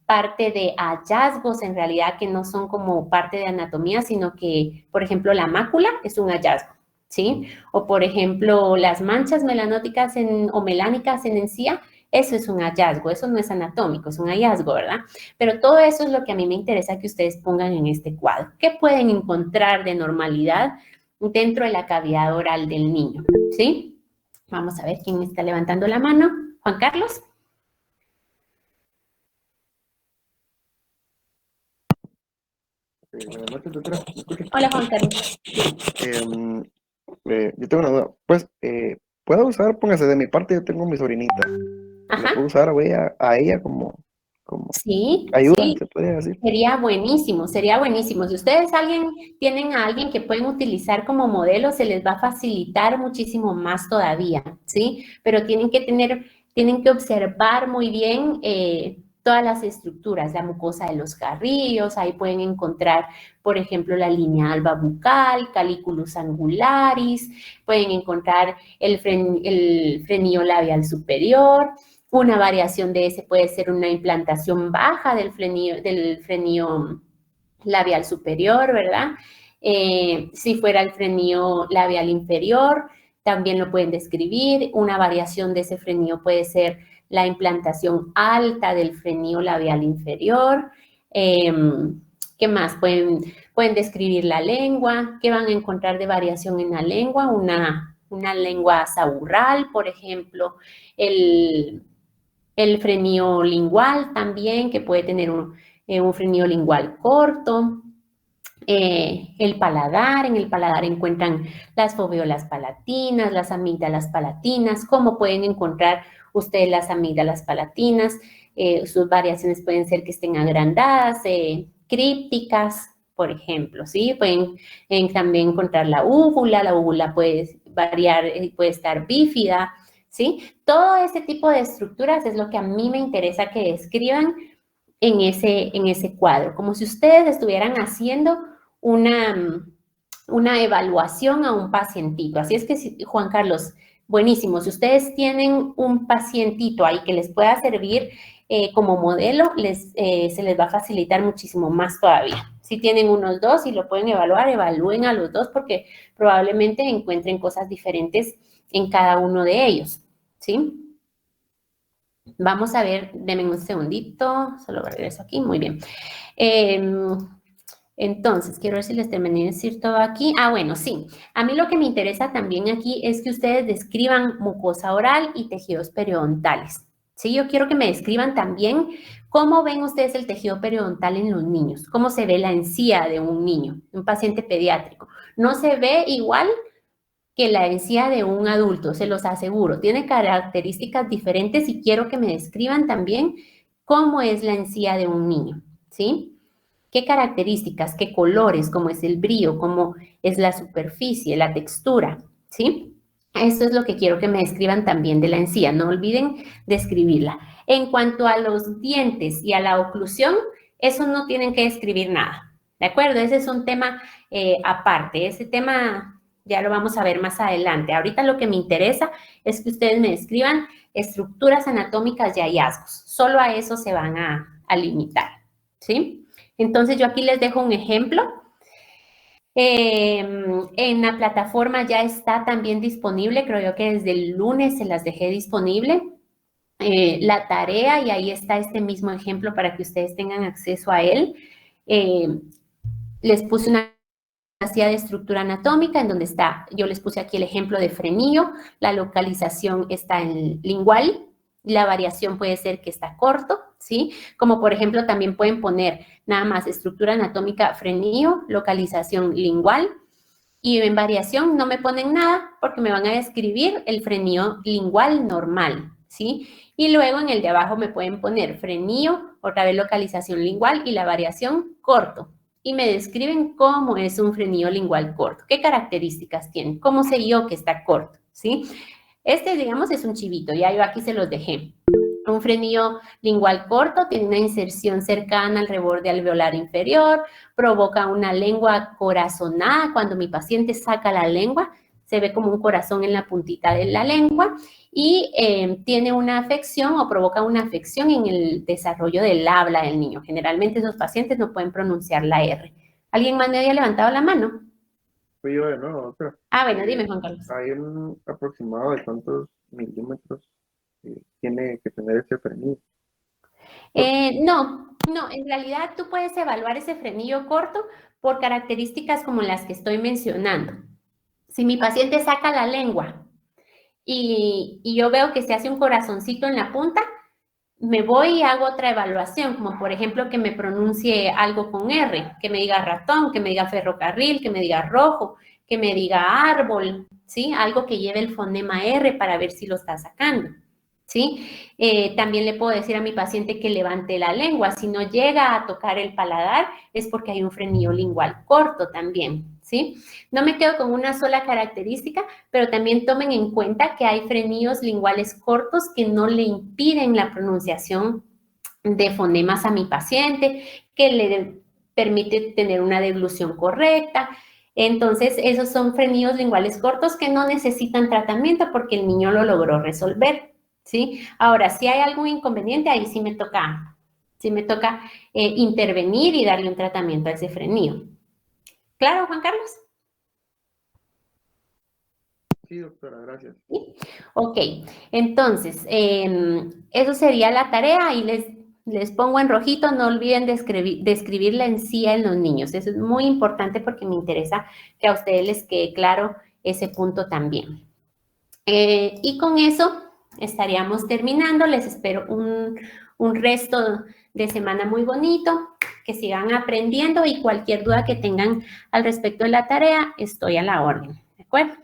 S1: parte de hallazgos en realidad que no son como parte de anatomía, sino que, por ejemplo, la mácula es un hallazgo, ¿sí? O, por ejemplo, las manchas melanóticas o melánicas en encía, eso es un hallazgo, eso no es anatómico, es un hallazgo, ¿verdad? Pero todo eso es lo que a mí me interesa que ustedes pongan en este cuadro. ¿Qué pueden encontrar de normalidad dentro de la cavidad oral del niño? ¿Sí? Vamos a ver quién está levantando la mano. Juan Carlos.
S3: Buenas noches, doctora. ¿Me escucha?
S1: Hola, Juan Carlos.
S3: Em, yo tengo una duda. Pues, ¿puedo usar, póngase de mi parte, yo tengo mi sobrinita. ¿Le
S1: Ajá,
S3: puedo usar a ella como
S1: sí,
S3: ayuda,
S1: sí.
S3: se podría decir?
S1: Sería buenísimo, sería buenísimo. Si ustedes tienen a alguien que pueden utilizar como modelo, se les va a facilitar muchísimo más todavía, ¿sí? Pero tienen que observar muy bien todas las estructuras, la mucosa de los carrillos, ahí pueden encontrar, por ejemplo, la línea alba bucal, caliculus angularis, pueden encontrar el frenillo labial superior. Una variación de ese puede ser una implantación baja del frenillo labial superior, ¿verdad? Si fuera el frenillo labial inferior, también lo pueden describir. Una variación de ese frenillo puede ser la implantación alta del frenillo labial inferior. ¿Qué más? Pueden describir la lengua. ¿Qué van a encontrar de variación en la lengua? Una lengua saburral, por ejemplo. El frenillo lingual también, que puede tener un frenillo lingual corto. El paladar, en el paladar encuentran las foveolas palatinas, las amígdalas palatinas, cómo pueden encontrar ustedes las amígdalas palatinas. Sus variaciones pueden ser que estén agrandadas, crípticas, por ejemplo, ¿sí? Pueden también encontrar la úvula puede variar, puede estar bífida, ¿sí? Todo este tipo de estructuras es lo que a mí me interesa que describan en ese cuadro, como si ustedes estuvieran haciendo una evaluación a un pacientito. Así es que, Juan Carlos, buenísimo. Si ustedes tienen un pacientito ahí que les pueda servir como modelo, se les va a facilitar muchísimo más todavía. Si tienen unos dos y lo pueden evaluar, evalúen a los dos porque probablemente encuentren cosas diferentes en cada uno de ellos, ¿sí? Vamos a ver, denme un segundito, solo regreso aquí, muy bien. Entonces, quiero ver si les terminé de decir todo aquí. Ah, bueno, sí. A mí lo que me interesa también aquí es que ustedes describan mucosa oral y tejidos periodontales. Sí, yo quiero que me describan también cómo ven ustedes el tejido periodontal en los niños, cómo se ve la encía de un niño, un paciente pediátrico. No se ve igual que la encía de un adulto, se los aseguro. Tiene características diferentes y quiero que me describan también cómo es la encía de un niño, ¿sí? ¿Qué características, qué colores, cómo es el brillo, cómo es la superficie, la textura, ¿sí? Esto es lo que quiero que me describan también de la encía. No olviden describirla. En cuanto a los dientes y a la oclusión, eso no tienen que describir nada, ¿de acuerdo? Ese es un tema aparte. Ese tema ya lo vamos a ver más adelante. Ahorita lo que me interesa es que ustedes me describan estructuras anatómicas y hallazgos. Solo a eso se van a limitar, ¿sí? Entonces yo aquí les dejo un ejemplo. En la plataforma ya está también disponible, creo yo que desde el lunes se las dejé disponible, la tarea y ahí está este mismo ejemplo para que ustedes tengan acceso a él. Les puse una capacidad de estructura anatómica en donde está, yo les puse aquí el ejemplo de frenillo, la localización está en lingual, la variación puede ser que está corto, ¿sí? Como por ejemplo también pueden poner nada más estructura anatómica frenillo, localización lingual, y en variación no me ponen nada porque me van a describir el frenillo lingual normal, ¿sí? Y luego en el de abajo me pueden poner frenillo, otra vez localización lingual y la variación corto. Y me describen cómo es un frenillo lingual corto, qué características tiene, cómo sé yo que está corto, ¿sí? Este, digamos, es un chivito, ya yo aquí se los dejé. Un frenillo lingual corto tiene una inserción cercana al reborde alveolar inferior, provoca una lengua corazonada. Cuando mi paciente saca la lengua, se ve como un corazón en la puntita de la lengua y tiene una afección o provoca una afección en el desarrollo del habla del niño. Generalmente esos pacientes no pueden pronunciar la R. ¿Alguien más me había levantado la mano?
S3: Fui yo de nuevo, doctora.
S1: Ah, bueno, dime, Juan Carlos.
S3: ¿Hay un aproximado de cuántos milímetros tiene que tener ese frenillo?
S1: No, en realidad tú puedes evaluar ese frenillo corto por características como las que estoy mencionando. Si mi paciente saca la lengua y yo veo que se hace un corazoncito en la punta, me voy y hago otra evaluación, como por ejemplo que me pronuncie algo con R, que me diga ratón, que me diga ferrocarril, que me diga rojo, que me diga árbol, ¿sí? Algo que lleve el fonema R para ver si lo está sacando, ¿sí? También le puedo decir a mi paciente que levante la lengua. Si no llega a tocar el paladar, es porque hay un frenillo lingual corto también, ¿sí? No me quedo con una sola característica, pero también tomen en cuenta que hay frenillos linguales cortos que no le impiden la pronunciación de fonemas a mi paciente, que le permite tener una deglución correcta. Entonces, esos son frenillos linguales cortos que no necesitan tratamiento porque el niño lo logró resolver, ¿sí? Ahora, si hay algún inconveniente, ahí sí me toca intervenir y darle un tratamiento a ese frenillo. ¿Claro, Juan Carlos?
S3: Sí, doctora, gracias.
S1: ¿Sí? Ok, entonces, eso sería la tarea y les pongo en rojito, no olviden de escribir la encía en los niños. Eso es muy importante porque me interesa que a ustedes les quede claro ese punto también. Y con eso estaríamos terminando. Les espero un resto de semana muy bonito, que sigan aprendiendo y cualquier duda que tengan al respecto de la tarea, estoy a la orden. ¿De acuerdo?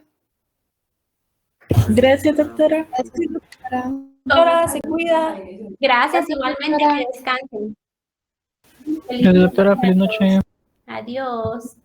S4: Gracias, doctora.
S5: Gracias, doctora.
S4: Doctora, se cuida.
S1: Gracias, igualmente,
S5: doctora.
S1: que descansen.
S6: Gracias, doctora. Feliz noche.
S1: Adiós.